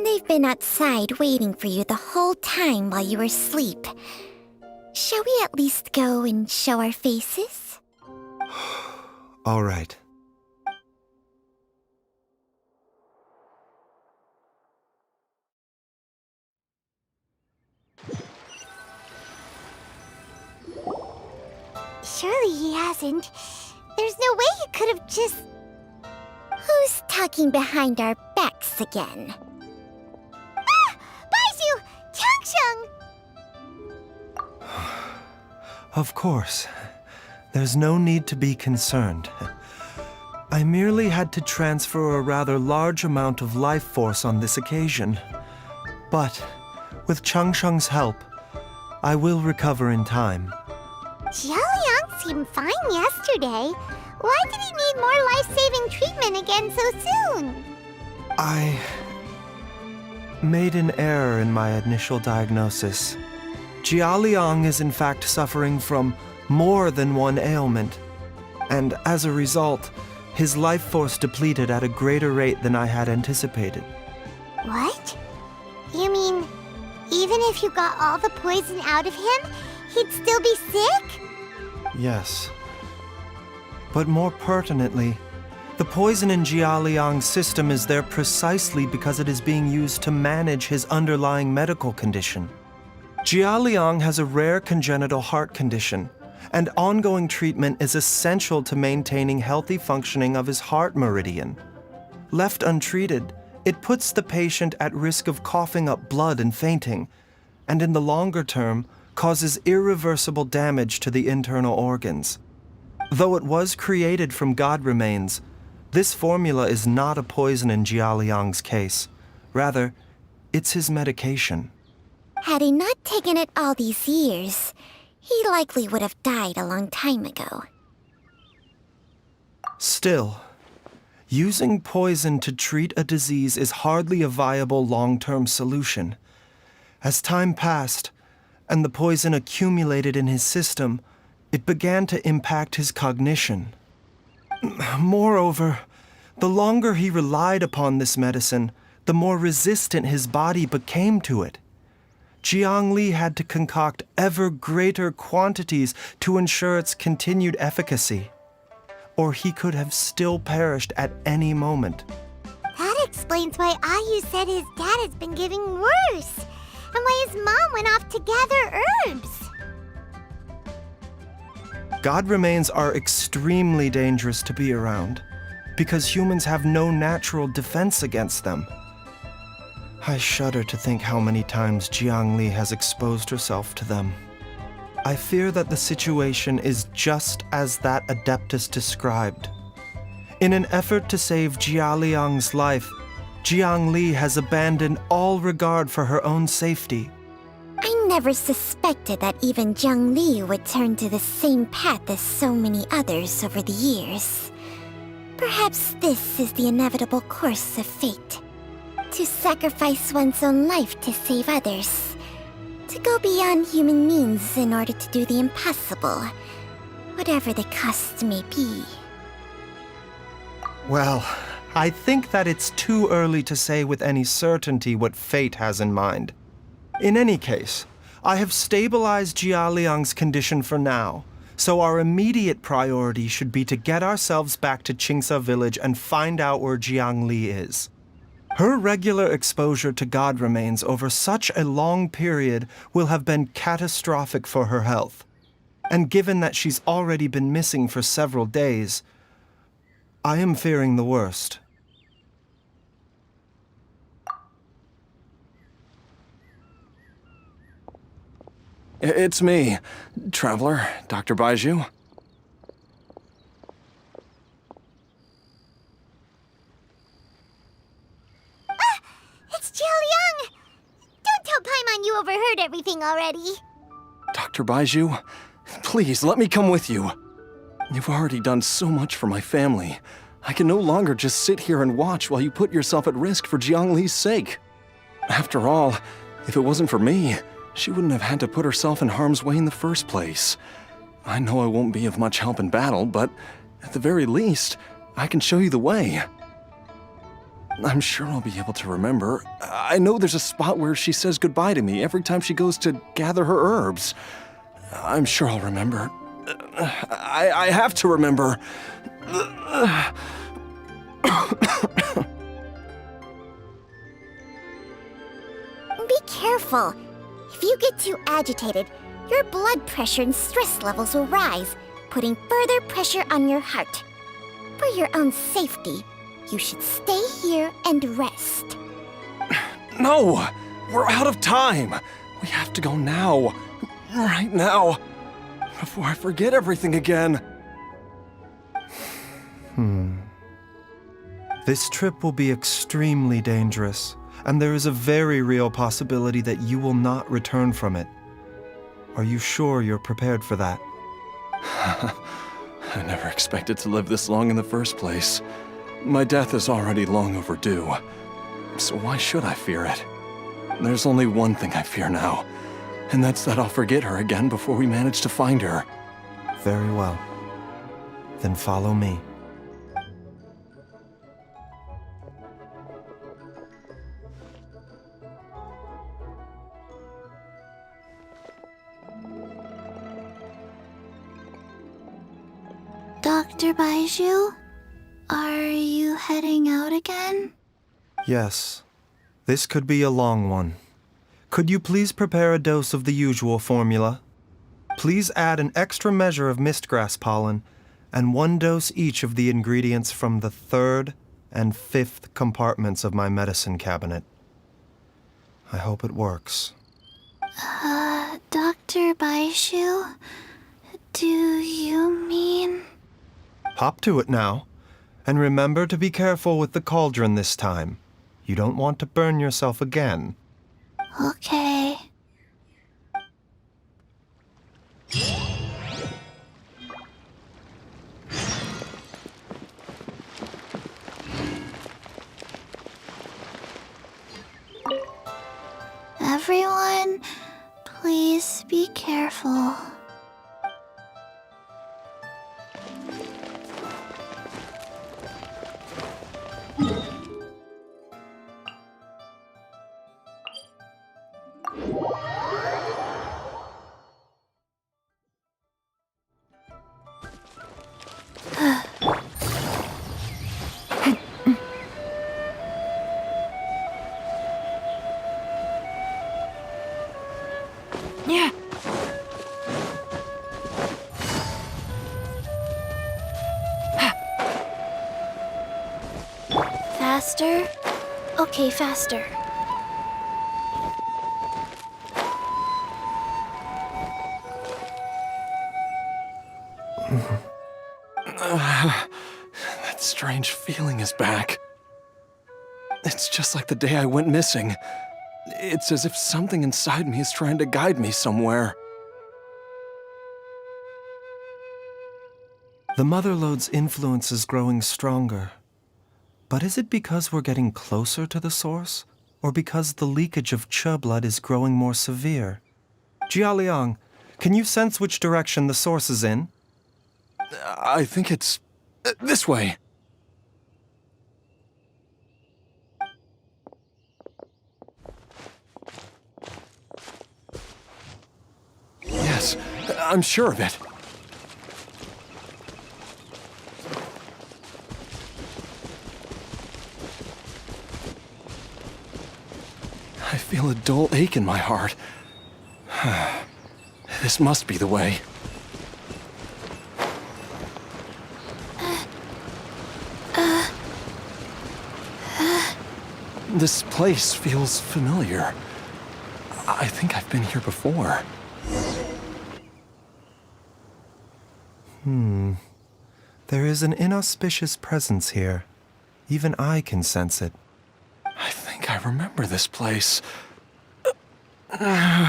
They've been outside waiting for you the whole time while you were asleep. Shall we at least go and show our faces? All right. Surely he hasn't. There's no way he could have just... Who's talking behind our backs again? Ah! Baizhu! Changsheng! Of course. There's no need to be concerned. I merely had to transfer a rather large amount of life force on this occasion. But, with Changsheng's help, I will recover in time. Jialiang seemed fine yesterday. Why did he need more life-saving treatment again so soon? I made an error in my initial diagnosis. Jialiang is in fact suffering from more than one ailment, and as a result, his life force depleted at a greater rate than I had anticipated. What? You mean, even if you got all the poison out of him, he'd still be sick? Yes. But more pertinently, the poison in Jialiang's system is there precisely because it is being used to manage his underlying medical condition. Jialiang has a rare congenital heart condition, and ongoing treatment is essential to maintaining healthy functioning of his heart meridian. Left untreated, it puts the patient at risk of coughing up blood and fainting, and in the longer term, causes irreversible damage to the internal organs. Though it was created from god remains, this formula is not a poison in Jialiang's case. Rather, it's his medication. Had he not taken it all these years, he likely would have died a long time ago. Still, using poison to treat a disease is hardly a viable long-term solution. As time passed, and the poison accumulated in his system, it began to impact his cognition. Moreover, the longer he relied upon this medicine, the more resistant his body became to it. Jiangli had to concoct ever greater quantities to ensure its continued efficacy. Or he could have still perished at any moment. That explains why Ayu said his dad has been getting worse, and why his mom went off to gather herbs. God remains are extremely dangerous to be around, because humans have no natural defense against them. I shudder to think how many times Jiangli has exposed herself to them. I fear that the situation is just as that Adeptus described. In an effort to save Jialiang's life, Jiangli has abandoned all regard for her own safety. I never suspected that even Jiangli would turn to the same path as so many others over the years. Perhaps this is the inevitable course of fate. To sacrifice one's own life to save others. To go beyond human means in order to do the impossible, whatever the cost may be. Well, I think that it's too early to say with any certainty what fate has in mind. In any case, I have stabilized Jialiang's condition for now, so our immediate priority should be to get ourselves back to Qingsa village and find out where Jiangli is. Her regular exposure to God remains over such a long period will have been catastrophic for her health. And given that she's already been missing for several days, I am fearing the worst. It's me, Traveler, Dr. Baizhu. It's Jialiang! Don't tell Paimon you overheard everything already. Dr. Baizhu, please let me come with you. You've already done so much for my family. I can no longer just sit here and watch while you put yourself at risk for Jiangli's sake. After all, if it wasn't for me, she wouldn't have had to put herself in harm's way in the first place. I know I won't be of much help in battle, but at the very least, I can show you the way. I'm sure I'll be able to remember. I know there's a spot where she says goodbye to me every time she goes to gather her herbs. I'm sure I'll remember. I have to remember. Be careful. If you get too agitated, your blood pressure and stress levels will rise, putting further pressure on your heart. For your own safety, you should stay here and rest. No! We're out of time! We have to go now. Right now. Before I forget everything again. This trip will be extremely dangerous, and there is a very real possibility that you will not return from it. Are you sure you're prepared for that? I never expected to live this long in the first place. My death is already long overdue. So why should I fear it? There's only one thing I fear now, and that's that I'll forget her again before we manage to find her. Very well. Then follow me. Dr. Baizhu, are you heading out again? Yes. This could be a long one. Could you please prepare a dose of the usual formula? Please add an extra measure of mistgrass pollen and 1 dose each of the ingredients from the 3rd and 5th compartments of my medicine cabinet. I hope it works. Dr. Baizhu, do you mean... Hop to it now. And remember to be careful with the cauldron this time. You don't want to burn yourself again. Okay. Everyone, please be careful. Faster? Okay, faster. That strange feeling is back. It's just like the day I went missing. It's as if something inside me is trying to guide me somewhere. The Motherlode's influence is growing stronger. But is it because we're getting closer to the source? Or because the leakage of Che blood is growing more severe? Jialiang, can you sense which direction the source is in? I think it's this way. Yes, I'm sure of it. I feel a dull ache in my heart. This must be the way. This place feels familiar. I think I've been here before. There is an inauspicious presence here. Even I can sense it. I think I remember this place. Jialiang,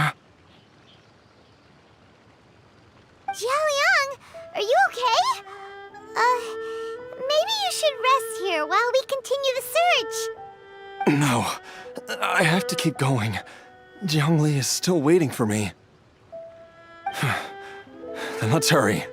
are you okay? Maybe you should rest here while we continue the search. No, I have to keep going. Jiangli is still waiting for me. Then let's hurry.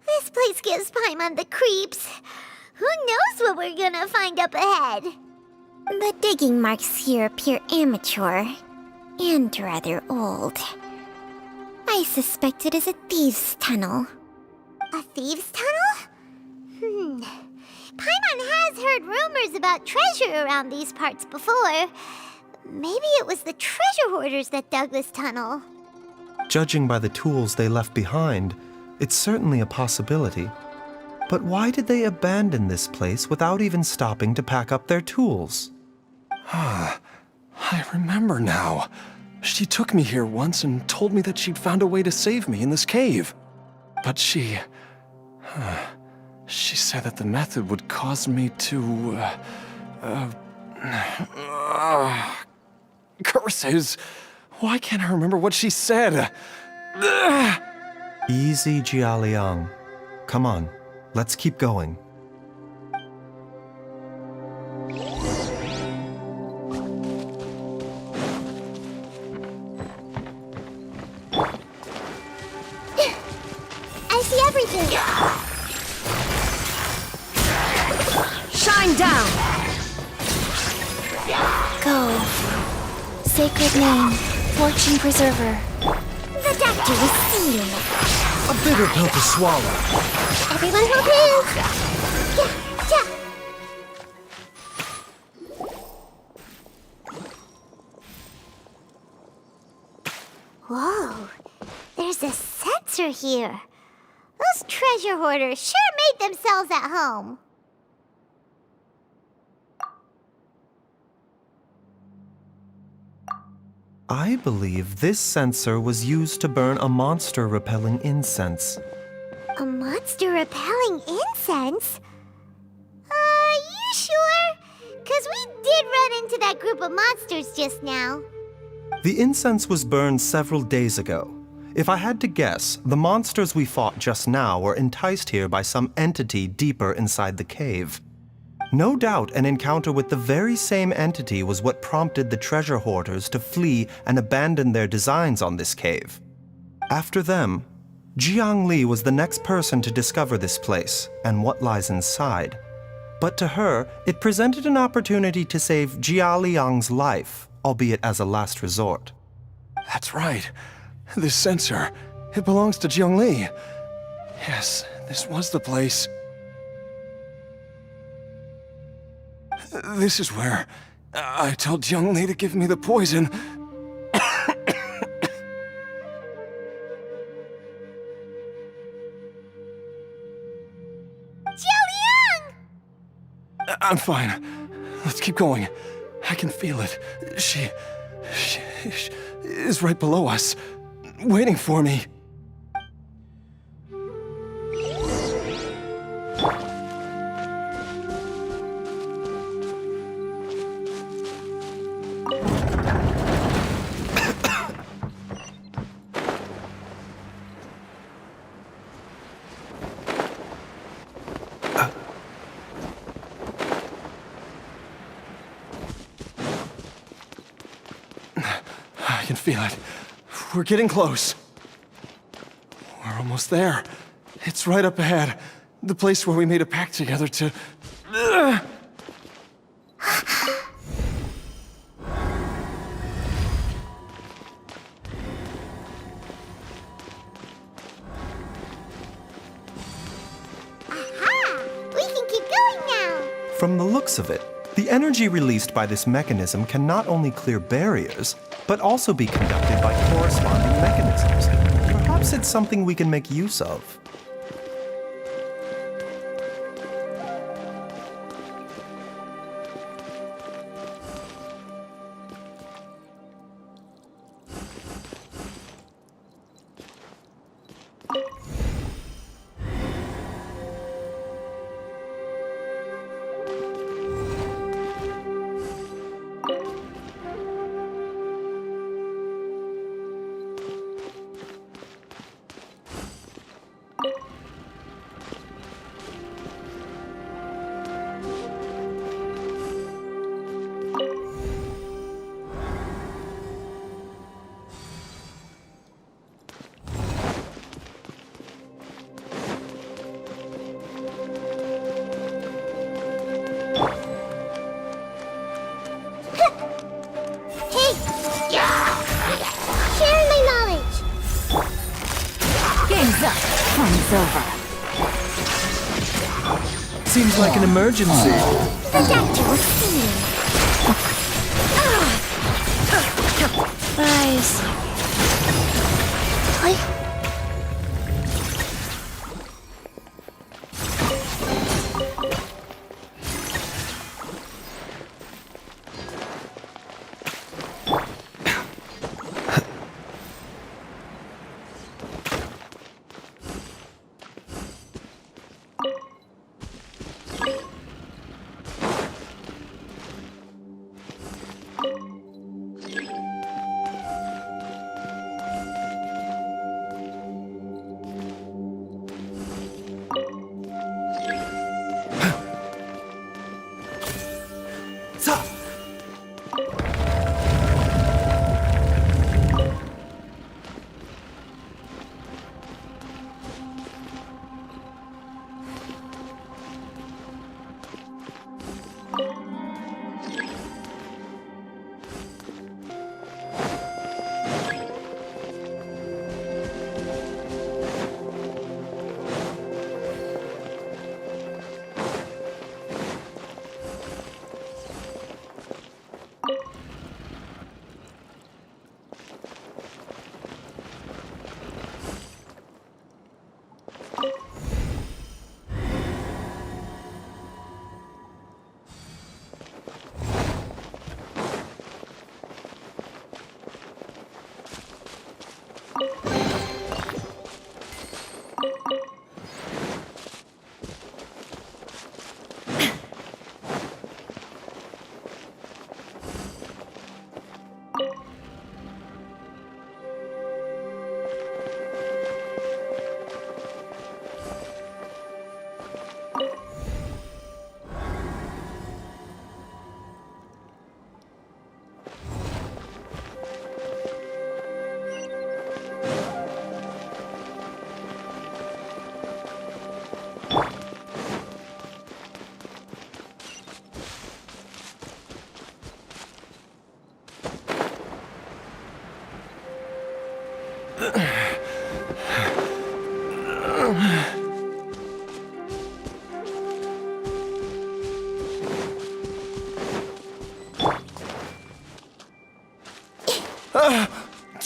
This place gives Paimon the creeps. Who knows what we're gonna find up ahead? The digging marks here appear amateur and rather old. I suspect it is a thieves' tunnel. A thieves' tunnel? Paimon has heard rumors about treasure around these parts before. Maybe it was the treasure hoarders that dug this tunnel. Judging by the tools they left behind, it's certainly a possibility. But why did they abandon this place without even stopping to pack up their tools? I remember now. She took me here once and told me that she'd found a way to save me in this cave. But she said that the method would cause me to, curses! Why can't I remember what she said? Easy, Jialiang. Come on, let's keep going. I see everything. Shine down! Go. Sacred name, fortune preserver. The doctor was seeing. A bitter pill to swallow. Everyone hold hands. Yeah. Whoa, there's a sensor here. Those treasure hoarders sure made themselves at home. I believe this sensor was used to burn a monster-repelling incense. A monster repelling incense? You sure? 'Cause we did run into that group of monsters just now. The incense was burned several days ago. If I had to guess, the monsters we fought just now were enticed here by some entity deeper inside the cave. No doubt an encounter with the very same entity was what prompted the treasure hoarders to flee and abandon their designs on this cave. After them, Jiangli was the next person to discover this place and what lies inside. But to her, it presented an opportunity to save Jia Liang's life, albeit as a last resort. That's right. This sensor, it belongs to Zhongli. Yes, this was the place. This is where I told Zhongli to give me the poison. Jiao I'm fine. Let's keep going. I can feel it. She is right below us, waiting for me. I can feel it. We're getting close. We're almost there. It's right up ahead. The place where we made a pact together to... Aha! We can keep going now! From the looks of it, the energy released by this mechanism can not only clear barriers, but also be conducted by corresponding mechanisms. Perhaps it's something we can make use of. Seems like an emergency. The doctor will see you. Baizhu.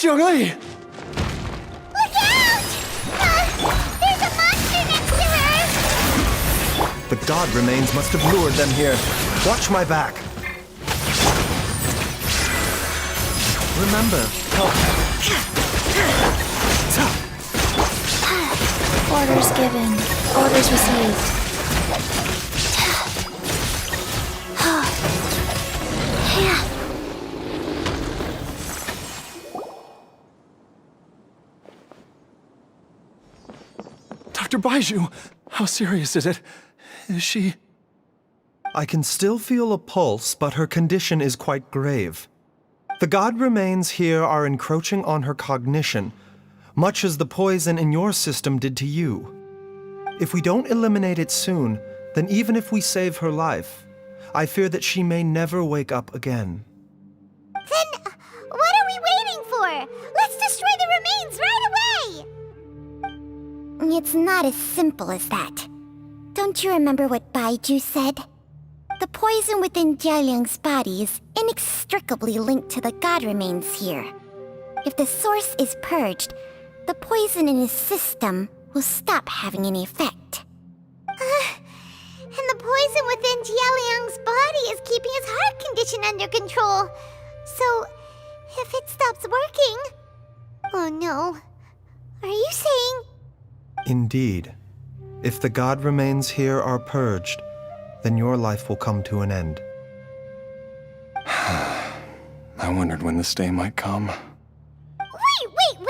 Jiangli! Look out! There's a monster next to her! The god remains must have lured them here. Watch my back. Remember, help. Orders given. Orders received. Dr. Baizhu, how serious is it? Is she... I can still feel a pulse, but her condition is quite grave. The god remains here are encroaching on her cognition, much as the poison in your system did to you. If we don't eliminate it soon, then even if we save her life, I fear that she may never wake up again. Then, what are we waiting for? Let's destroy the remains right away! It's not as simple as that. Don't you remember what Baizhu said? The poison within Jialiang's body is inextricably linked to the god remains here. If the source is purged, the poison in his system will stop having any effect. And the poison within Jialiang's body is keeping his heart condition under control. So, if it stops working... Oh no. Are you saying... Indeed. If the god remains here are purged, then your life will come to an end. I wondered when this day might come.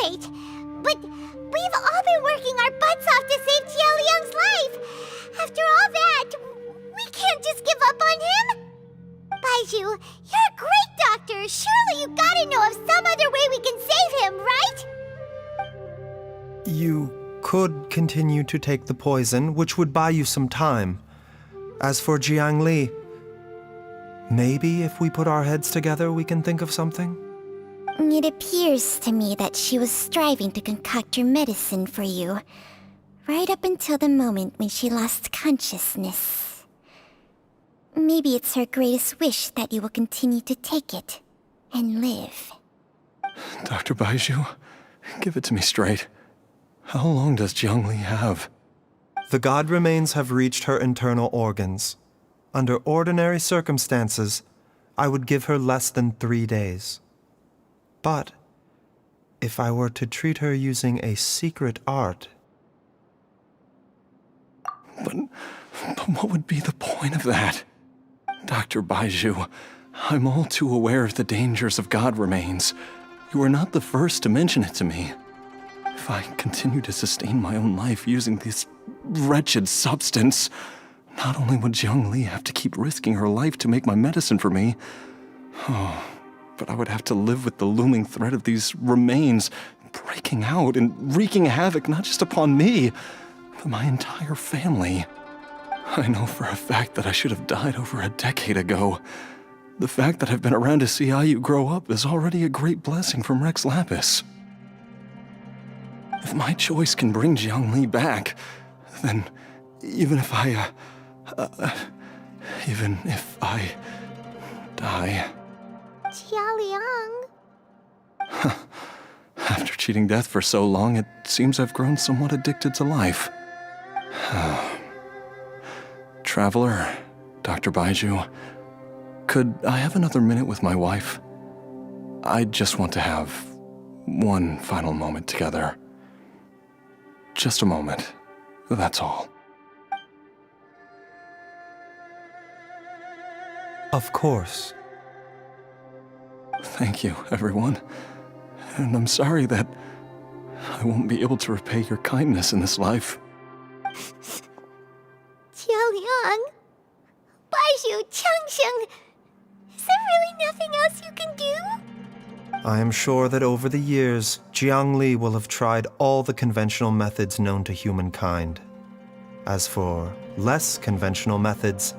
Wait! But we've all been working our butts off to save Jialiang's life! After all that, we can't just give up on him! Baizhu, you're a great doctor! Surely you gotta know of some other way we can save him, right? You could continue to take the poison, which would buy you some time. As for Jiangli, maybe if we put our heads together, we can think of something? It appears to me that she was striving to concoct your medicine for you, right up until the moment when she lost consciousness. Maybe it's her greatest wish that you will continue to take it and live. Dr. Baizhu, give it to me straight. How long does Jiangli have? The god remains have reached her internal organs. Under ordinary circumstances, I would give her less than 3 days. But if I were to treat her using a secret art... But what would be the point of that? Dr. Baizhu, I'm all too aware of the dangers of god remains. You are not the first to mention it to me. If I continue to sustain my own life using this wretched substance, not only would Jiangli have to keep risking her life to make my medicine for me, but I would have to live with the looming threat of these remains breaking out and wreaking havoc not just upon me, but my entire family. I know for a fact that I should have died over a decade ago. The fact that I've been around to see how you grow up is already a great blessing from Rex Lapis. If my choice can bring Jiangli back, then even if I die... Jialiang... After cheating death for so long, it seems I've grown somewhat addicted to life. Traveler, Dr. Baizhu, could I have another minute with my wife? I just want to have one final moment together. Just a moment, that's all. Of course. Thank you, everyone. And I'm sorry that I won't be able to repay your kindness in this life. Jialiang... Baizhu, Changsheng... Is there really nothing else you can do? I am sure that over the years, Jiangli will have tried all the conventional methods known to humankind. As for less conventional methods,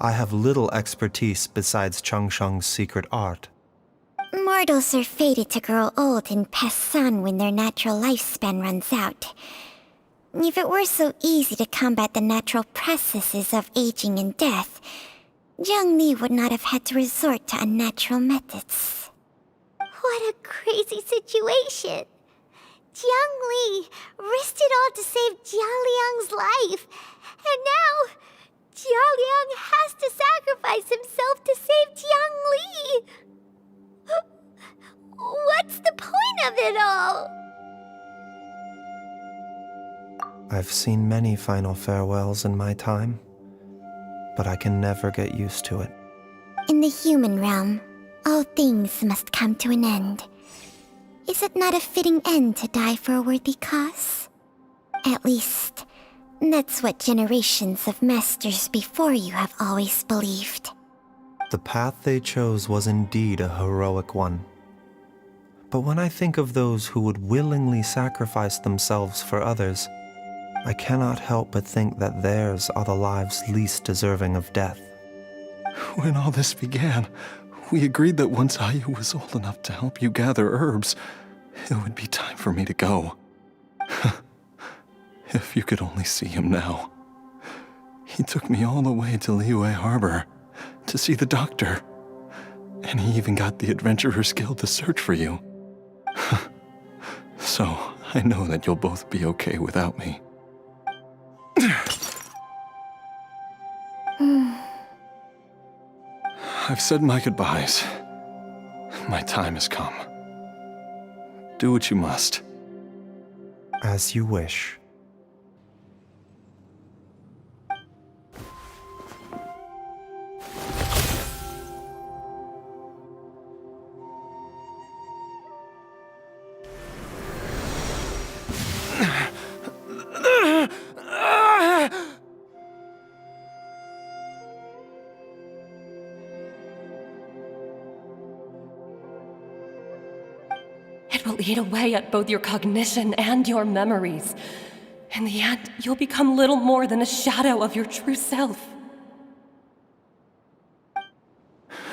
I have little expertise besides Changsheng's secret art. Mortals are fated to grow old and pass on when their natural lifespan runs out. If it were so easy to combat the natural processes of aging and death, Jiangli would not have had to resort to unnatural methods. What a crazy situation. Jiang Li risked it all to save Jialiang's life. And now, Jialiang has to sacrifice himself to save Jiang Li. What's the point of it all? I've seen many final farewells in my time, but I can never get used to it. In the human realm, all things must come to an end. Is it not a fitting end to die for a worthy cause? At least, that's what generations of masters before you have always believed. The path they chose was indeed a heroic one. But when I think of those who would willingly sacrifice themselves for others, I cannot help but think that theirs are the lives least deserving of death. When all this began, we agreed that once Ayu was old enough to help you gather herbs, it would be time for me to go. If you could only see him now. He took me all the way to Liyue Harbor to see the doctor. And he even got the Adventurers Guild to search for you. So, I know that you'll both be okay without me. I've said my goodbyes. My time has come. Do what you must. As you wish. It will eat away at both your cognition and your memories. In the end, you'll become little more than a shadow of your true self.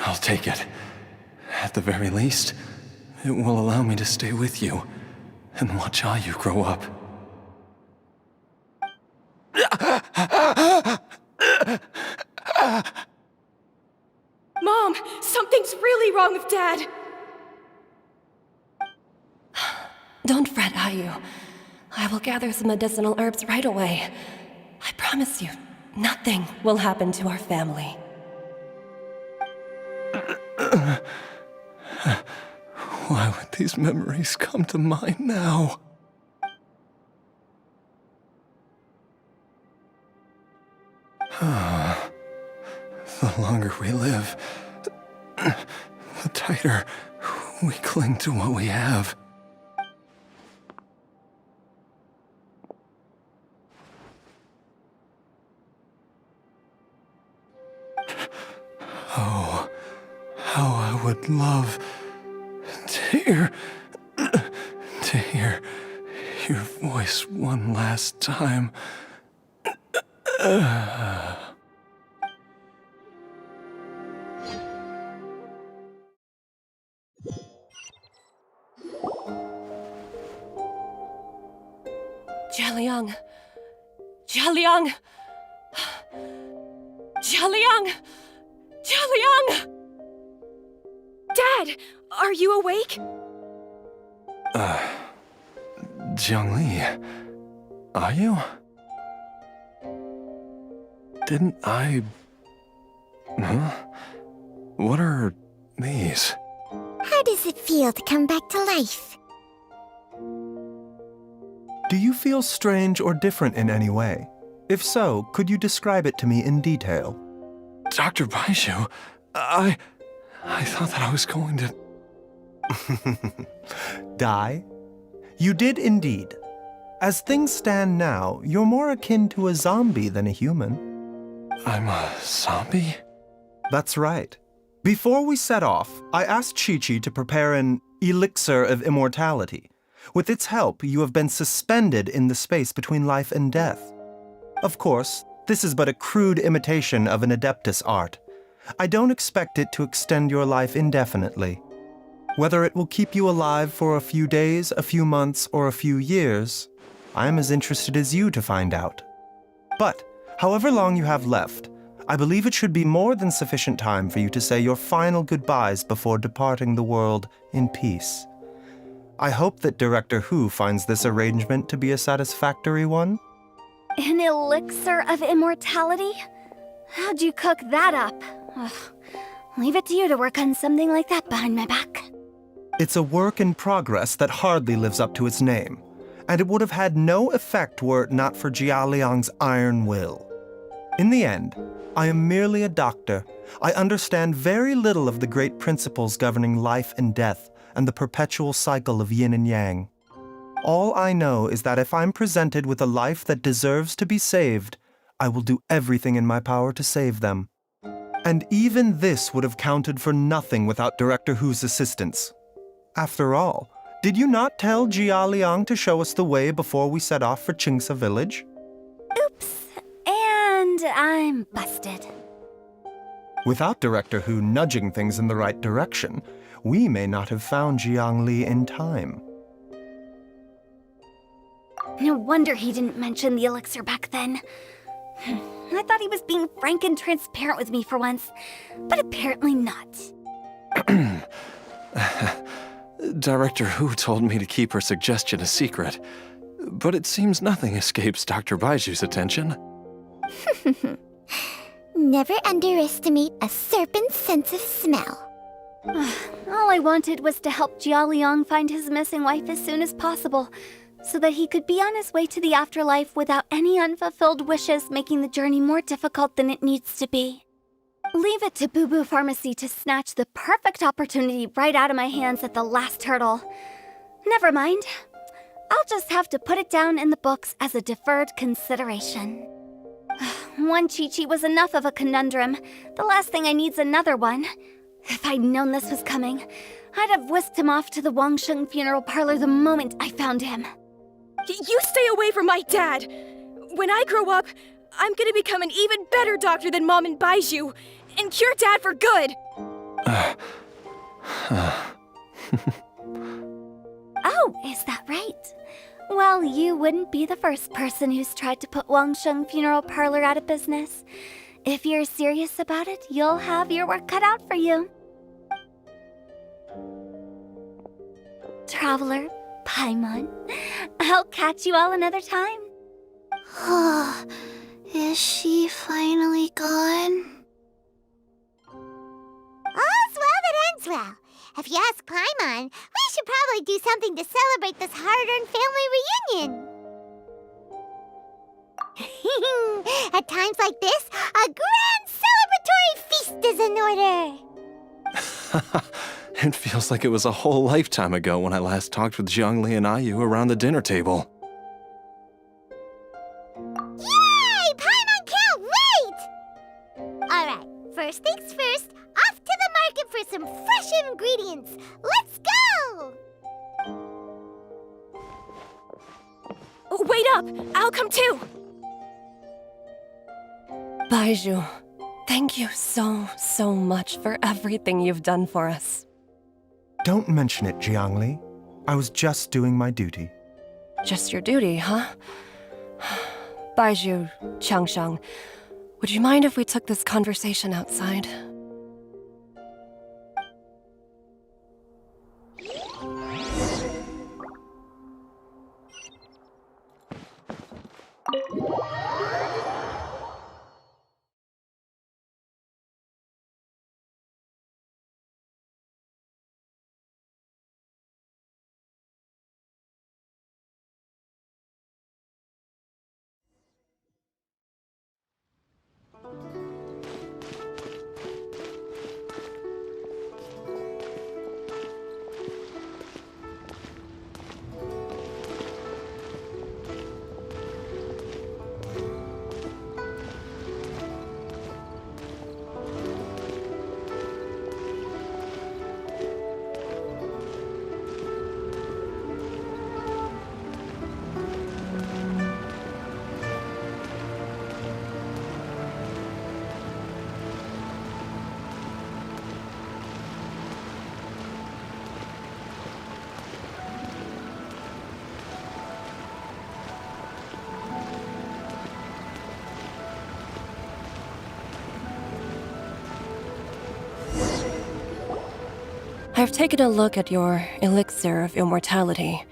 I'll take it. At the very least, it will allow me to stay with you and watch Ayu grow up. Mom, something's really wrong with Dad. Don't fret, Ayu. I will gather some medicinal herbs right away. I promise you, nothing will happen to our family. Why would these memories come to mind now? The longer we live, the tighter we cling to what we have. Oh, how I would love to hear your voice one last time. Jialiang! Jialiang! Jialiang! Jialiang! Dad, are you awake? Jiang Li, are you? Didn't I... Huh? What are these? How does it feel to come back to life? Do you feel strange or different in any way? If so, could you describe it to me in detail? Dr. Baizhu, I thought that I was going to... Die? You did indeed. As things stand now, you're more akin to a zombie than a human. I'm a zombie? That's right. Before we set off, I asked Chi-Chi to prepare an elixir of immortality. With its help, you have been suspended in the space between life and death. Of course, this is but a crude imitation of an Adeptus art. I don't expect it to extend your life indefinitely. Whether it will keep you alive for a few days, a few months, or a few years, I am as interested as you to find out. But, however long you have left, I believe it should be more than sufficient time for you to say your final goodbyes before departing the world in peace. I hope that Director Hu finds this arrangement to be a satisfactory one. An elixir of immortality? How'd you cook that up? Ugh. Leave it to you to work on something like that behind my back. It's a work in progress that hardly lives up to its name, and it would have had no effect were it not for Jialiang's iron will. In the end, I am merely a doctor. I understand very little of the great principles governing life and death and the perpetual cycle of yin and yang. All I know is that if I'm presented with a life that deserves to be saved, I will do everything in my power to save them. And even this would have counted for nothing without Director Hu's assistance. After all, did you not tell Jialiang to show us the way before we set off for Qingsa village? Oops. And I'm busted. Without Director Hu nudging things in the right direction, we may not have found Jiangli in time. No wonder he didn't mention the elixir back then. I thought he was being frank and transparent with me for once, but apparently not. Director Hu told me to keep her suggestion a secret, but it seems nothing escapes Dr. Baizhu's attention. Never underestimate a serpent's sense of smell. All I wanted was to help Jialiang find his missing wife as soon as possible, so that he could be on his way to the afterlife without any unfulfilled wishes making the journey more difficult than it needs to be. Leave it to Boo Boo Pharmacy to snatch the perfect opportunity right out of my hands at the last hurdle. Never mind. I'll just have to put it down in the books as a deferred consideration. One Chi-Chi was enough of a conundrum. The last thing I need's another one. If I'd known this was coming, I'd have whisked him off to the Wangsheng funeral parlor the moment I found him. You stay away from my dad! When I grow up, I'm gonna become an even better doctor than Mom and Baizhu, and cure Dad for good! Oh, is that right? Well, you wouldn't be the first person who's tried to put Wangsheng funeral parlor out of business. If you're serious about it, you'll have your work cut out for you. Traveler, Paimon, I'll catch you all another time. Is she finally gone? All's well that ends well. If you ask Paimon, we should probably do something to celebrate this hard-earned family reunion. At times like this, a grand celebratory feast is in order. It feels like it was a whole lifetime ago when I last talked with Zhongli and Ayu around the dinner table. Yay! Paimon can't wait! Alright, first things first, off to the market for some fresh ingredients. Let's go! Wait up! I'll come too! Baizhu, thank you so much for everything you've done for us. Don't mention it, Jiangli. I was just doing my duty. Just your duty, huh? Baizhu, Changsheng, would you mind if we took this conversation outside? I've taken a look at your elixir of immortality.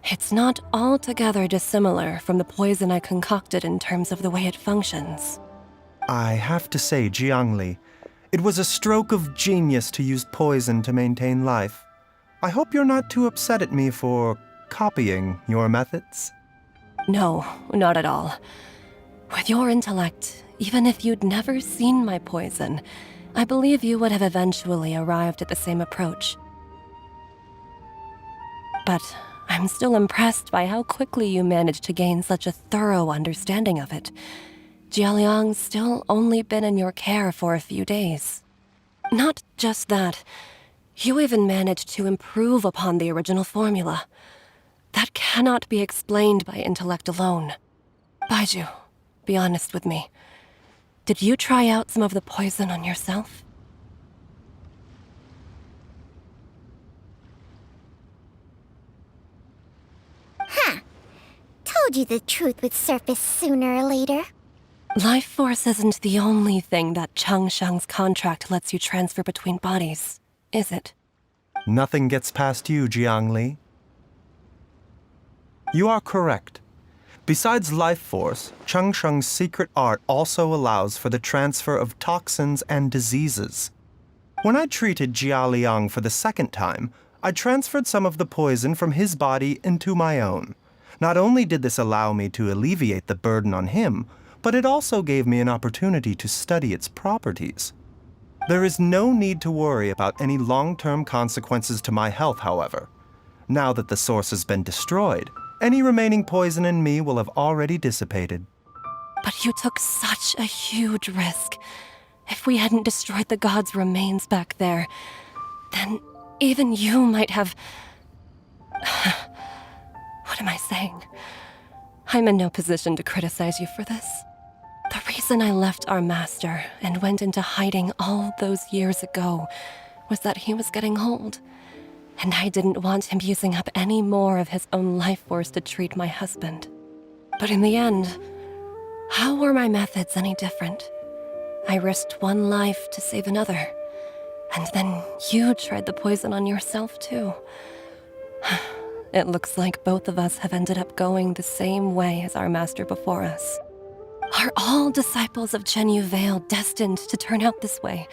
It's not altogether dissimilar from the poison I concocted in terms of the way it functions. I have to say, Jiangli, it was a stroke of genius to use poison to maintain life. I hope you're not too upset at me for copying your methods. No, not at all. With your intellect, even if you'd never seen my poison, I believe you would have eventually arrived at the same approach. But I'm still impressed by how quickly you managed to gain such a thorough understanding of it. Jialiang's still only been in your care for a few days. Not just that, you even managed to improve upon the original formula. That cannot be explained by intellect alone. Baizhu, be honest with me. Did you try out some of the poison on yourself? Huh. Told you the truth would surface sooner or later. Life force isn't the only thing that Changsheng's contract lets you transfer between bodies, is it? Nothing gets past you, Jiangli. You are correct. Besides life force, Changsheng's secret art also allows for the transfer of toxins and diseases. When I treated Jia Liang for the second time, I transferred some of the poison from his body into my own. Not only did this allow me to alleviate the burden on him, but it also gave me an opportunity to study its properties. There is no need to worry about any long-term consequences to my health, however. Now that the source has been destroyed, any remaining poison in me will have already dissipated. But you took such a huge risk. If we hadn't destroyed the god's remains back there, then even you might have... What am I saying? I'm in no position to criticize you for this. The reason I left our master and went into hiding all those years ago was that he was getting old, and I didn't want him using up any more of his own life force to treat my husband. But in the end, how were my methods any different? I risked one life to save another, and then you tried the poison on yourself too. It looks like both of us have ended up going the same way as our master before us. Are all disciples of Chenyu Vale destined to turn out this way?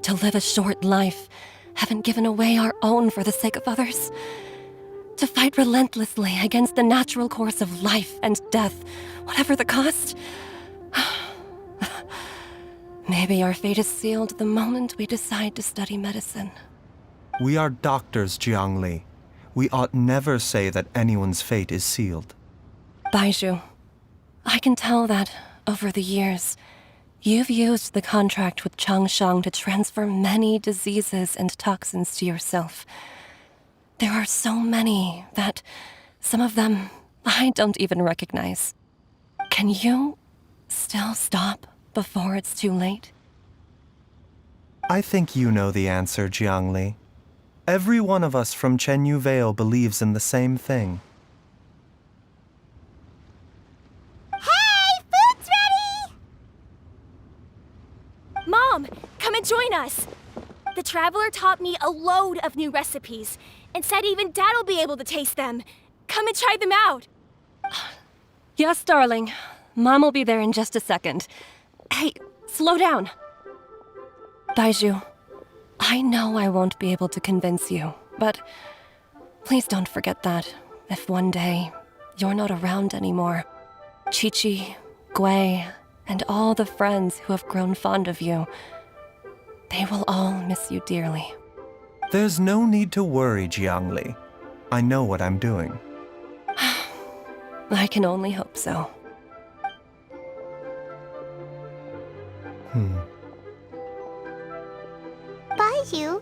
To live a short life, having given away our own for the sake of others? To fight relentlessly against the natural course of life and death, whatever the cost? Maybe our fate is sealed the moment we decide to study medicine. We are doctors, Jiangli. We ought never say that anyone's fate is sealed. Baizhu, I can tell that, over the years, you've used the contract with Changsheng to transfer many diseases and toxins to yourself. There are so many that some of them I don't even recognize. Can you still stop before it's too late? I think you know the answer, Jiangli. Every one of us from Chenyu Vale believes in the same thing. Hey, food's ready! Mom, come and join us. The Traveler taught me a load of new recipes and said even Dad'll be able to taste them. Come and try them out. Yes, darling. Mom will be there in just a second. Hey, slow down. Baizhu, I know I won't be able to convince you, but please don't forget that if one day you're not around anymore, Chi-Chi, Gui, and all the friends who have grown fond of you, they will all miss you dearly. There's no need to worry, Jiangli. I know what I'm doing. I can only hope so. Baizhu,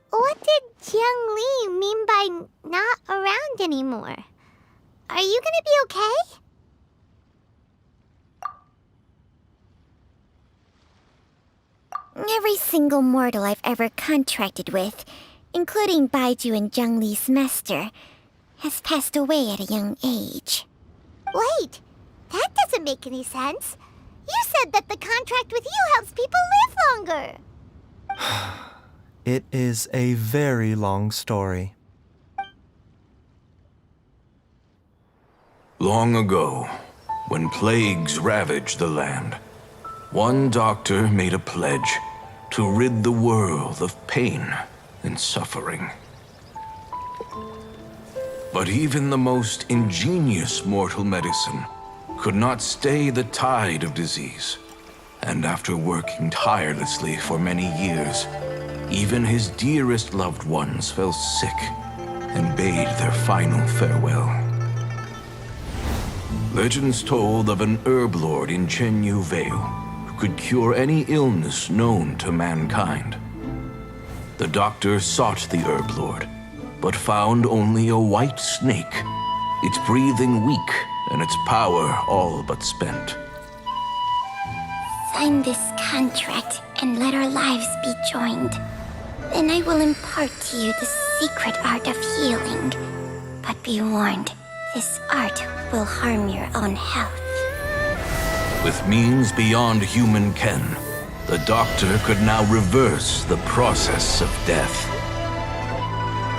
what did Jiang Li mean by not around anymore? Are you gonna be okay? Every single mortal I've ever contracted with, including Baizhu and Jiang Li's master, has passed away at a young age. Wait, that doesn't make any sense. You said that the contract with you helps people live longer. It is a very long story. Long ago, when plagues ravaged the land, one doctor made a pledge to rid the world of pain and suffering. But even the most ingenious mortal medicine could not stay the tide of disease. And after working tirelessly for many years, even his dearest loved ones fell sick and bade their final farewell. Legends told of an herb lord in Chenyu Vale who could cure any illness known to mankind. The doctor sought the herb lord, but found only a white snake, its breathing weak and its power all but spent. Sign this contract and let our lives be joined. Then I will impart to you the secret art of healing. But be warned, this art will harm your own health. With means beyond human ken, the doctor could now reverse the process of death.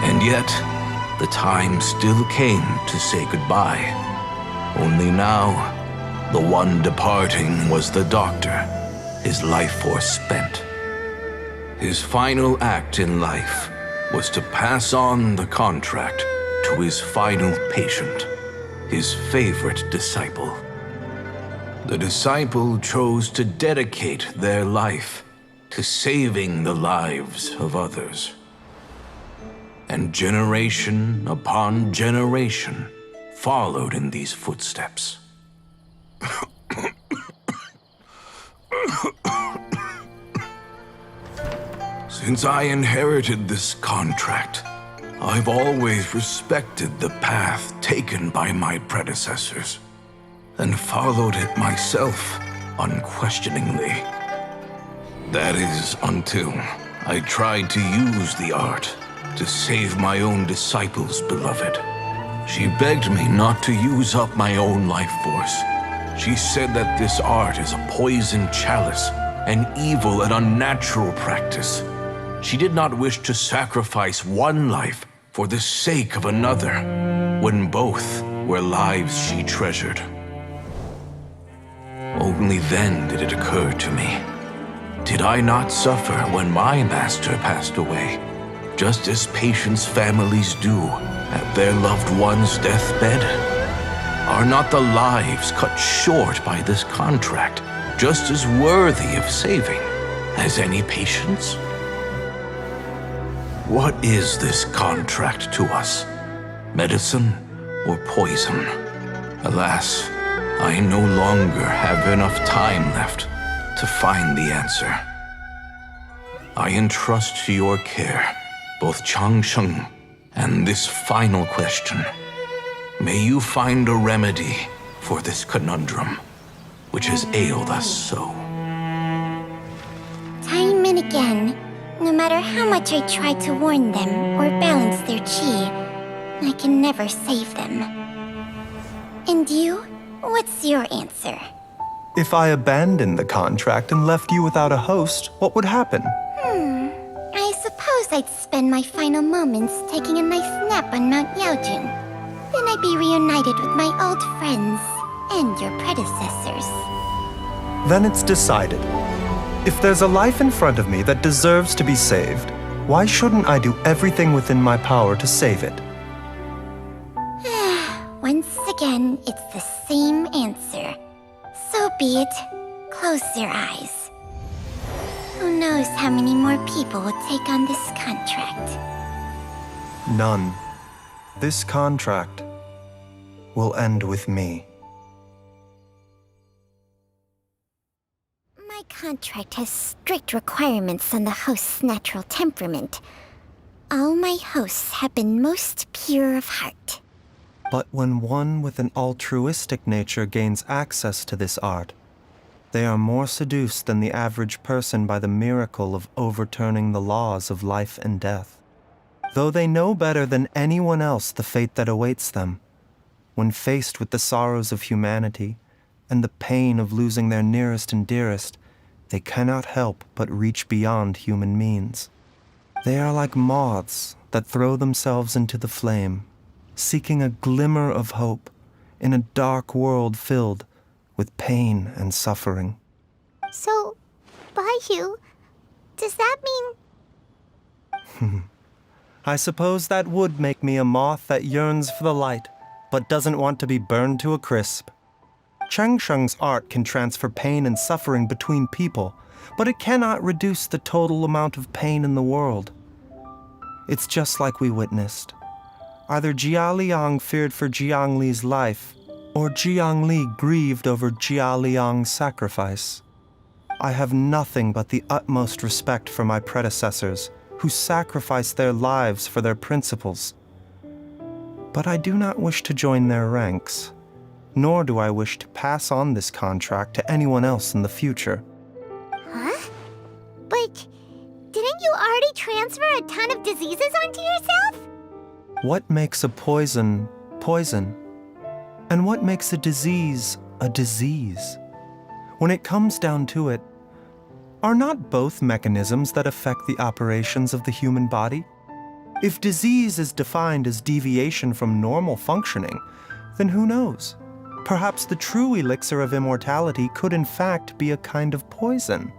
And yet, the time still came to say goodbye. Only now, the one departing was the doctor, his life force spent. His final act in life was to pass on the contract to his final patient, his favorite disciple. The disciple chose to dedicate their life to saving the lives of others. And generation upon generation followed in these footsteps. Since I inherited this contract, I've always respected the path taken by my predecessors and followed it myself unquestioningly. That is until I tried to use the art to save my own disciple's beloved. She begged me not to use up my own life force. She said that this art is a poisoned chalice, an evil and unnatural practice. She did not wish to sacrifice one life for the sake of another, when both were lives she treasured. Only then did it occur to me. Did I not suffer when my master passed away, just as patients' families do at their loved one's deathbed? Are not the lives cut short by this contract just as worthy of saving as any patients? What is this contract to us? Medicine or poison? Alas, I no longer have enough time left to find the answer. I entrust to your care both Changsheng and this final question. May you find a remedy for this conundrum, which has ailed us so. Time and again, no matter how much I try to warn them or balance their chi, I can never save them. And you? What's your answer? If I abandoned the contract and left you without a host, what would happen? I suppose I'd spend my final moments taking a nice nap on Mount Yaojun. Then I'd be reunited with my old friends and your predecessors. Then it's decided. If there's a life in front of me that deserves to be saved, why shouldn't I do everything within my power to save it? Once again, it's the same answer. So be it. Close your eyes. Who knows how many more people will take on this contract? None. This contract will end with me. My contract has strict requirements on the host's natural temperament. All my hosts have been most pure of heart. But when one with an altruistic nature gains access to this art, they are more seduced than the average person by the miracle of overturning the laws of life and death. Though they know better than anyone else the fate that awaits them, when faced with the sorrows of humanity and the pain of losing their nearest and dearest, they cannot help but reach beyond human means. They are like moths that throw themselves into the flame, seeking a glimmer of hope in a dark world filled with pain and suffering. So, Baizhu, does that mean... I suppose that would make me a moth that yearns for the light, but doesn't want to be burned to a crisp. Changsheng's art can transfer pain and suffering between people, but it cannot reduce the total amount of pain in the world. It's just like we witnessed. Either Jia Liang feared for Jiang Li's life, or Jiang Li grieved over Jia Liang's sacrifice. I have nothing but the utmost respect for my predecessors, who sacrificed their lives for their principles. But I do not wish to join their ranks, nor do I wish to pass on this contract to anyone else in the future. Huh? But didn't you already transfer a ton of diseases onto yourself? What makes a poison, poison? And what makes a disease, a disease? When it comes down to it, are not both mechanisms that affect the operations of the human body? If disease is defined as deviation from normal functioning, then who knows? Perhaps the true elixir of immortality could in fact be a kind of poison.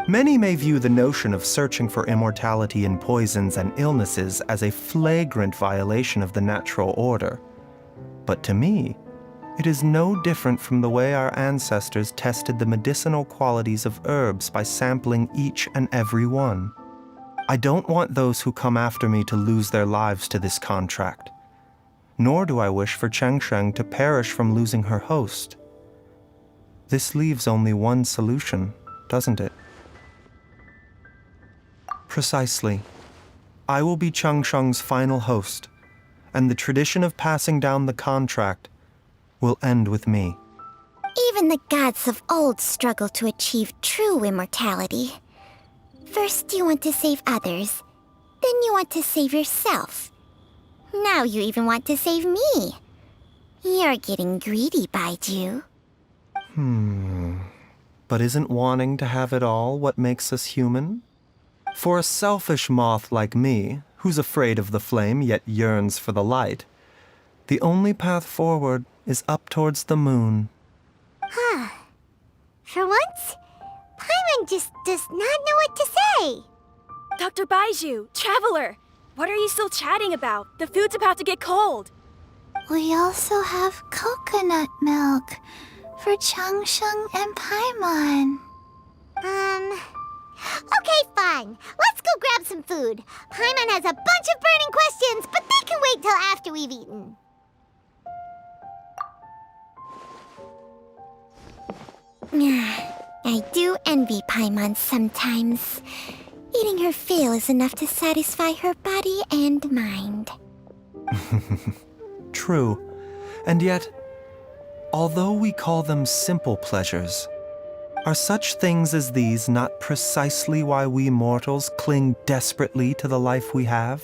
Many may view the notion of searching for immortality in poisons and illnesses as a flagrant violation of the natural order. But to me, it is no different from the way our ancestors tested the medicinal qualities of herbs by sampling each and every one. I don't want those who come after me to lose their lives to this contract. Nor do I wish for Changsheng to perish from losing her host. This leaves only one solution, doesn't it? Precisely. I will be Changsheng's final host, and the tradition of passing down the contract will end with me. Even the gods of old struggle to achieve true immortality. First you want to save others, then you want to save yourself. Now you even want to save me. You're getting greedy, Baizhu. But isn't wanting to have it all what makes us human? For a selfish moth like me, who's afraid of the flame yet yearns for the light, the only path forward is up towards the moon. For once, Paimon just does not know what to say. Dr. Baizhu, Traveler, what are you still chatting about? The food's about to get cold. We also have coconut milk for Changsheng and Paimon. Okay, fine. Let's go grab some food. Paimon has a bunch of burning questions, but they can wait till after we've eaten. I do envy Paimon sometimes. Eating her fill is enough to satisfy her body and mind. True. And yet, although we call them simple pleasures, are such things as these not precisely why we mortals cling desperately to the life we have?